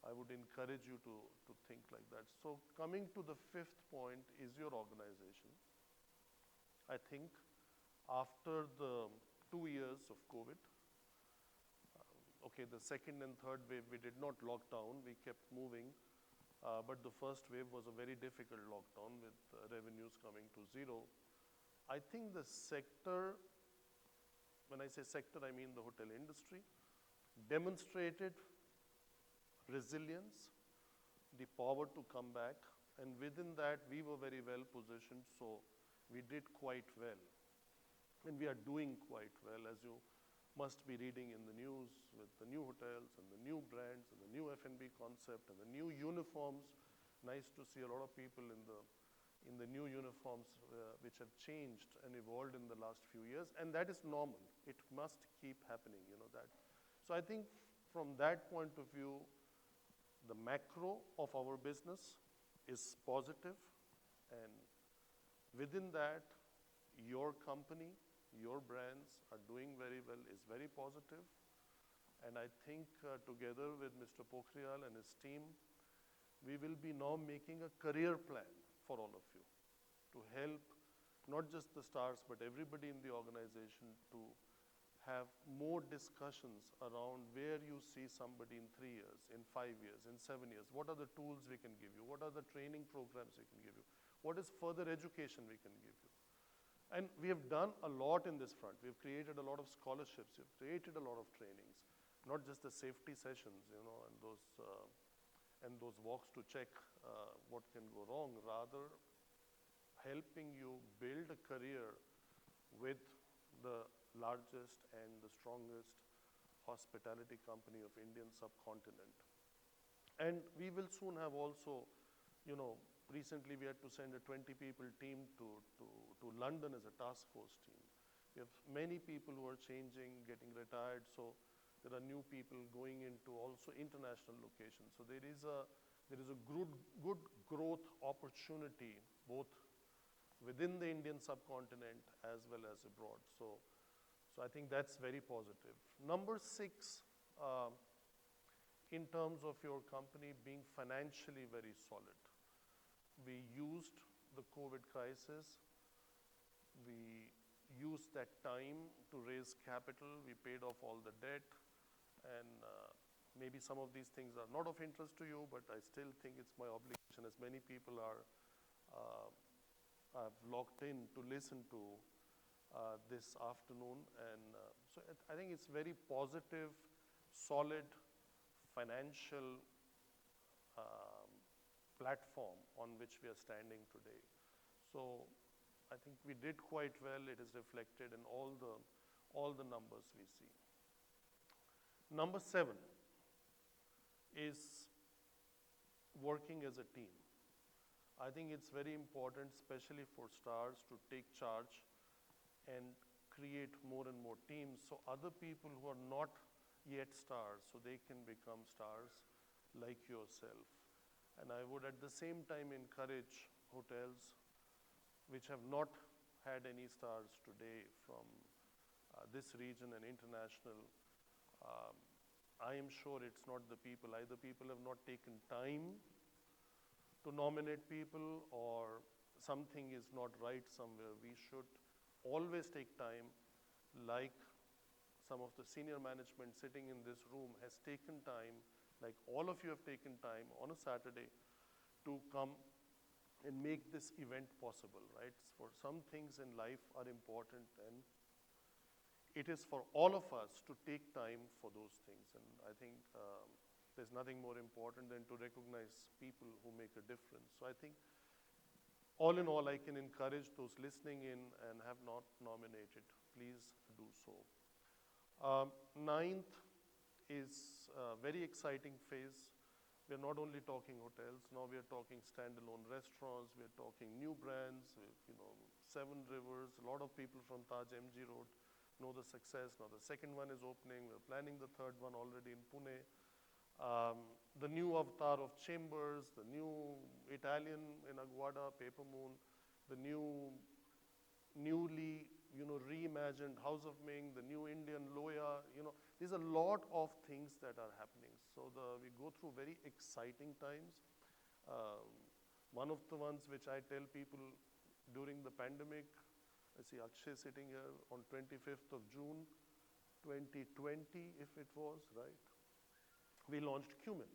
Speaker 6: I would encourage you to think like that. So coming to the fifth point is your organization. I think after the 2 years of COVID, okay, the second and third wave, we did not lock down, we kept moving. But the first wave was a very difficult lockdown with revenues coming to zero. I think the sector, when I say sector, I mean the hotel industry, demonstrated resilience, the power to come back, and within that we were very well positioned, so we did quite well. And we are doing quite well, as you must be reading in the news, with the new hotels and the new brands and the new F&B concept and the new uniforms. Nice to see a lot of people in the new uniforms which have changed and evolved in the last few years, and that is normal. It must keep happening, you know that. So I think from that point of view, the macro of our business is positive, and within that, your company, your brands are doing very well, is very positive. And I think together with Mr. Pokhriyal and his team, we will be now making a career plan for all of you to help not just the stars, but everybody in the organization to have more discussions around where you see somebody in 3 years, in 5 years, in 7 years. What are the tools we can give you? What are the training programs we can give you? What is further education we can give you? And we have done a lot in this front. We've created a lot of scholarships. We've created a lot of trainings, not just the safety sessions, you know, and those walks to check what can go wrong, rather helping you build a career with the largest and the strongest hospitality company of Indian subcontinent. And we will soon have also, you know, recently we had to send a 20 people team to London as a task force team. We have many people who are changing, getting retired, so there are new people going into also international locations. So there is a good growth opportunity both within the Indian subcontinent as well as abroad. So I think that's very positive. Number 6, in terms of your company being financially very solid. We used the COVID crisis. We used that time to raise capital. We paid off all the debt. And maybe some of these things are not of interest to you, but I still think it's my obligation, as many people are I've logged in to listen to this afternoon. And so I think it's very positive, solid, financial platform on which we are standing today. So I think we did quite well. It is reflected in all the numbers we see. Number 7 is working as a team. I think it's very important, especially for stars, to take charge and create more and more teams so other people who are not yet stars, so they can become stars like yourself. And I would at the same time encourage hotels which have not had any stars today from this region and international. I am sure it's not the people. Either people have not taken time to nominate people, or something is not right somewhere. We should always take time, like some of the senior management sitting in this room has taken time, like all of you have taken time on a Saturday to come and make this event possible, right? For some things in life are important, and it is for all of us to take time for those things. And I think there's nothing more important than to recognize people who make a difference. So I think all in all, I can encourage those listening in and have not nominated, please do so. 9th is a very exciting phase. We're not only talking hotels, now we are talking standalone restaurants, we're talking new brands, you know, 7 Rivers. A lot of people from Taj MG Road know the success. Now the second one is opening. We're planning the third one already in Pune. The new avatar of Chambers, the new Italian in Aguada, Paper Moon, the newly, you know, reimagined House of Ming, the new Indian Loya, you know, there's a lot of things that are happening. So we go through very exciting times. One of the ones which I tell people during the pandemic, I see Akshay sitting here, on 25th of June, 2020, if it was, right? We launched Cumin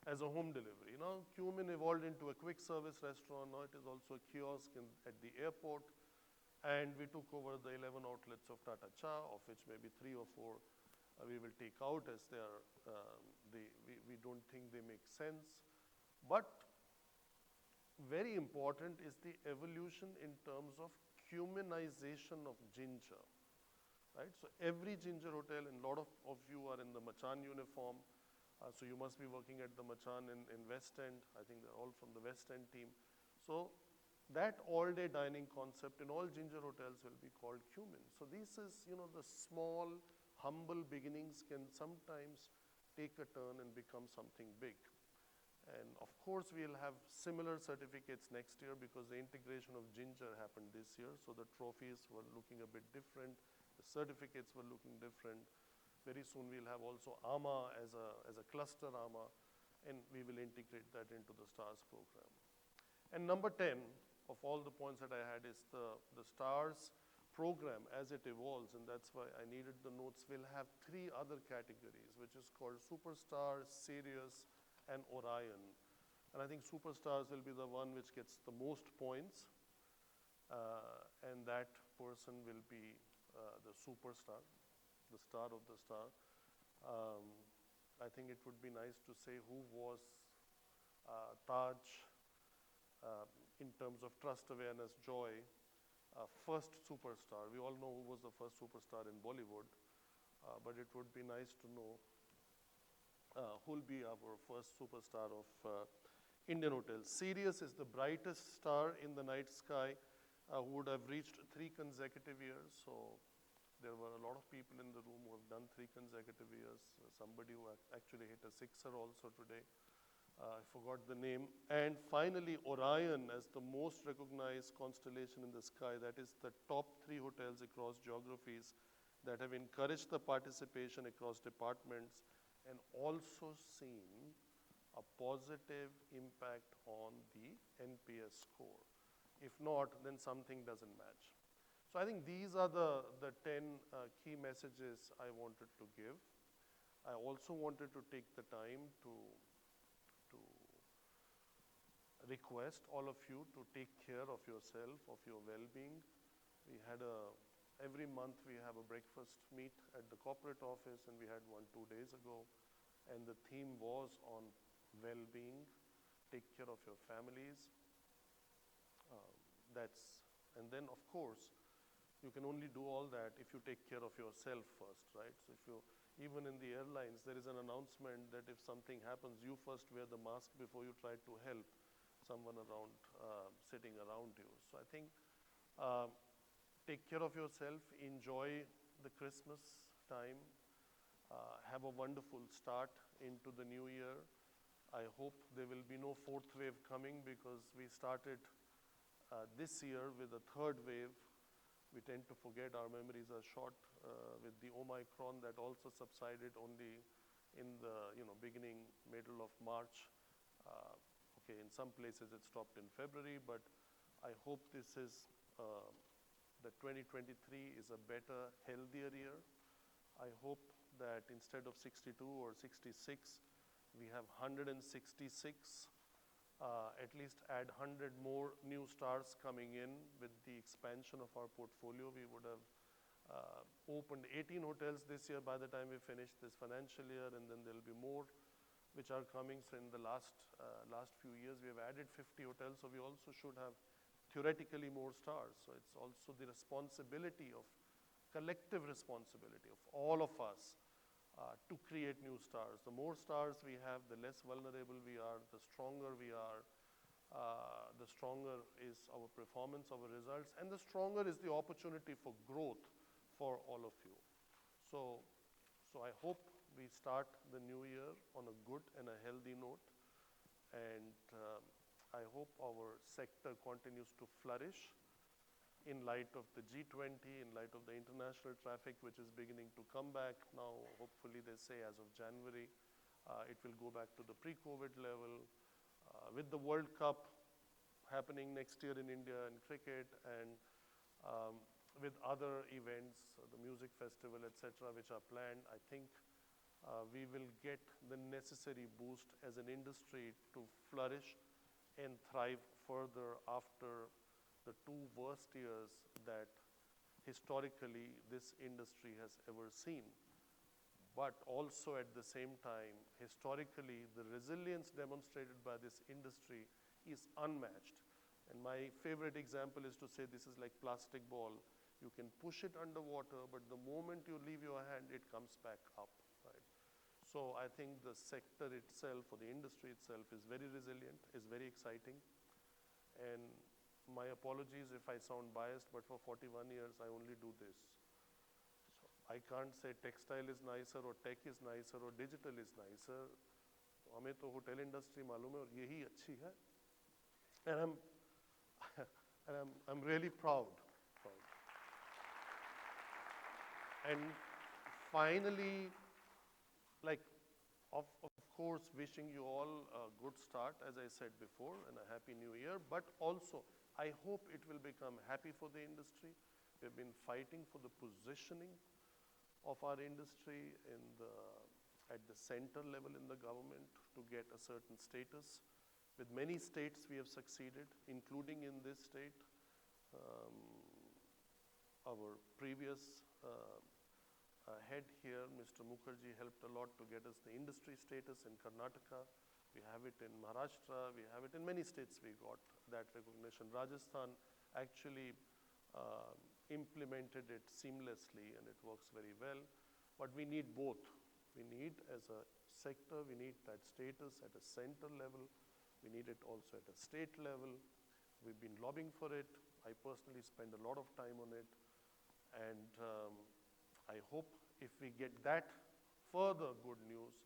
Speaker 6: as a home delivery. Now, Cumin evolved into a quick service restaurant. Now it is also a kiosk at the airport. And we took over the 11 outlets of Tata Cha, of which maybe 3 or 4 we will take out, as they are, we don't think they make sense. But very important is the evolution in terms of humanization of ginger, right? So every ginger hotel, and a lot of you are in the Machan uniform, so you must be working at the Machan in West End. I think they're all from the West End team. So that all-day dining concept in all ginger hotels will be called cumin. So this is, the small, humble beginnings can sometimes take a turn and become something big. And of course, we'll have similar certificates next year because the integration of ginger happened this year. So the trophies were looking a bit different. The certificates were looking different. Very soon we'll have also AMA as a cluster AMA, and we will integrate that into the STARS program. And number 10 of all the points that I had is the STARS program as it evolves, and that's why I needed the notes, will have 3 other categories, which is called Superstars, Sirius, and Orion. And I think Superstars will be the one which gets the most points, and that person will be the superstar, the star of the star. I think it would be nice to say who was Taj in terms of trust, awareness, joy, first superstar. We all know who was the first superstar in Bollywood, but it would be nice to know who will be our first superstar of Indian hotels. Sirius is the brightest star in the night sky, who would have reached 3 consecutive years. So there were a lot of people in the room who have done 3 consecutive years. Somebody who actually hit a sixer also today. I forgot the name. And finally, Orion as the most recognized constellation in the sky. That is the top 3 hotels across geographies that have encouraged the participation across departments and also seen a positive impact on the NPS score. If not, then something doesn't match. So I think these are the 10 key messages I wanted to give. I also wanted to take the time to request all of you to take care of yourself, of your well-being. We had every month we have a breakfast meet at the corporate office, and we had one 2 days ago. And the theme was on well-being, take care of your families. And then of course, you can only do all that if you take care of yourself first, right? So even in the airlines, there is an announcement that if something happens, you first wear the mask before you try to help someone around, sitting around you. So I think take care of yourself, enjoy the Christmas time, have a wonderful start into the new year. I hope there will be no 4th wave coming, because we started this year with a 3rd wave. We tend to forget, our memories are short, with the Omicron that also subsided only in the beginning, middle of March. Okay, in some places it stopped in February, but I hope this is, that 2023 is a better, healthier year. I hope that instead of 62 or 66, we have 166. At least add 100 more new stars coming in with the expansion of our portfolio. We would have opened 18 hotels this year by the time we finish this financial year, and then there'll be more which are coming. So in the last few years, we have added 50 hotels, so we also should have theoretically more stars. So it's also the responsibility of, collective responsibility of all of us to create new stars. The more stars we have, the less vulnerable we are, the stronger we are, the stronger is our performance, our results, and the stronger is the opportunity for growth for all of you. So I hope we start the new year on a good and a healthy note, and I hope our sector continues to flourish in light of the G20, in light of the international traffic which is beginning to come back now. Hopefully, they say as of January, it will go back to the pre-COVID level. With the World Cup happening next year in India and cricket, and with other events, the music festival, etc., which are planned, I think we will get the necessary boost as an industry to flourish and thrive further after the 2 worst years that historically this industry has ever seen. But also at the same time, historically, the resilience demonstrated by this industry is unmatched. And my favorite example is to say this is like plastic ball. You can push it underwater, but the moment you leave your hand, it comes back up, right? So I think the sector itself, or the industry itself, is very resilient, is very exciting. And my apologies if I sound biased, but for 41 years, I only do this. So I can't say textile is nicer, or tech is nicer, or digital is nicer. हमें तो hotel industry मालूम है और यही अच्छी है. And I'm really proud. And finally, like, of course, wishing you all a good start, as I said before, and a happy new year. But also, I hope it will become happy for the industry. We've been fighting for the positioning of our industry at the center level in the government to get a certain status. With many states, we have succeeded, including in this state. Our previous head here, Mr. Mukherjee, helped a lot to get us the industry status in Karnataka. We have it in Maharashtra. We have it in many states. We got that recognition. Rajasthan actually implemented it seamlessly, and it works very well. But we need both. We need, as a sector, we need that status at a center level. We need it also at a state level. We've been lobbying for it. I personally spend a lot of time on it. And I hope if we get that further good news,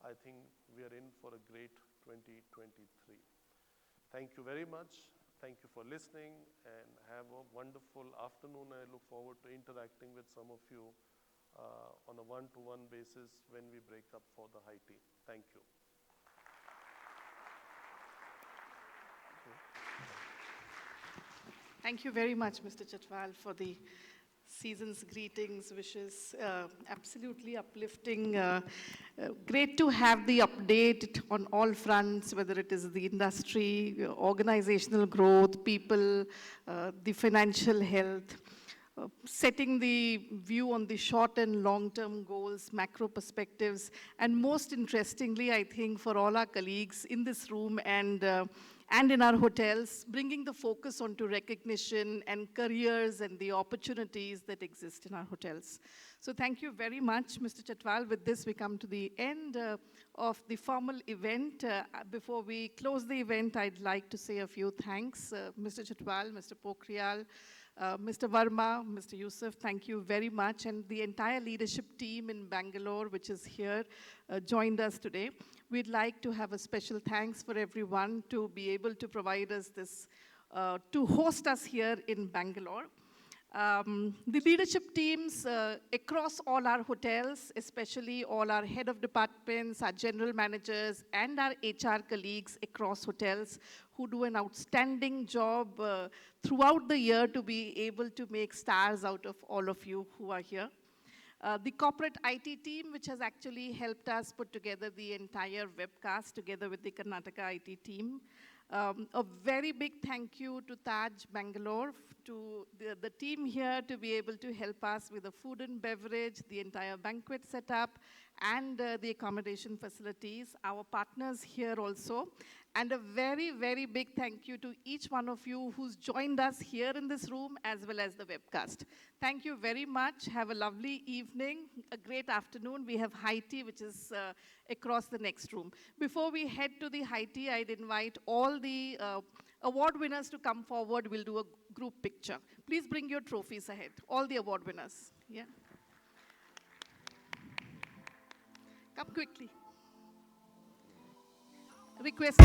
Speaker 6: I think we are in for a great 2023. Thank you very much. Thank you for listening, and have a wonderful afternoon. I look forward to interacting with some of you on a one-to-one basis when we break up for the high tea. Thank you.
Speaker 3: Thank you very much, Mr. Chatwal, for the season's greetings, wishes, absolutely uplifting. Great to have the update on all fronts, whether it is the industry, organizational growth, people, the financial health, setting the view on the short and long-term goals, macro perspectives, and most interestingly, I think, for all our colleagues in this room and in our hotels, bringing the focus onto recognition and careers and the opportunities that exist in our hotels. So thank you very much, Mr. Chatwal. With this, we come to the end of the formal event. Before we close the event, I'd like to say a few thanks. Mr. Chatwal, Mr. Pokhriyal, Mr. Verma, Mr. Yusuf, thank you very much. And the entire leadership team in Bangalore, which is here, joined us today. We'd like to have a special thanks for everyone to be able to provide us this, to host us here in Bangalore. The leadership teams across all our hotels, especially all our head of departments, our general managers, and our HR colleagues across hotels who do an outstanding job throughout the year to be able to make stars out of all of you who are here. The corporate IT team, which has actually helped us put together the entire webcast together with the Karnataka IT team. A very big thank you to Taj Bangalore, to the team here to be able to help us with the food and beverage, the entire banquet setup, and the accommodation facilities, our partners here also. And a very, very big thank you to each one of you who's joined us here in this room as well as the webcast. Thank you very much. Have a lovely evening, a great afternoon. We have high tea, which is across the next room. Before we head to the high tea, I'd invite all the award winners to come forward. We'll do a group picture. Please bring your trophies ahead, all the award winners. Yeah. Come quickly. Request.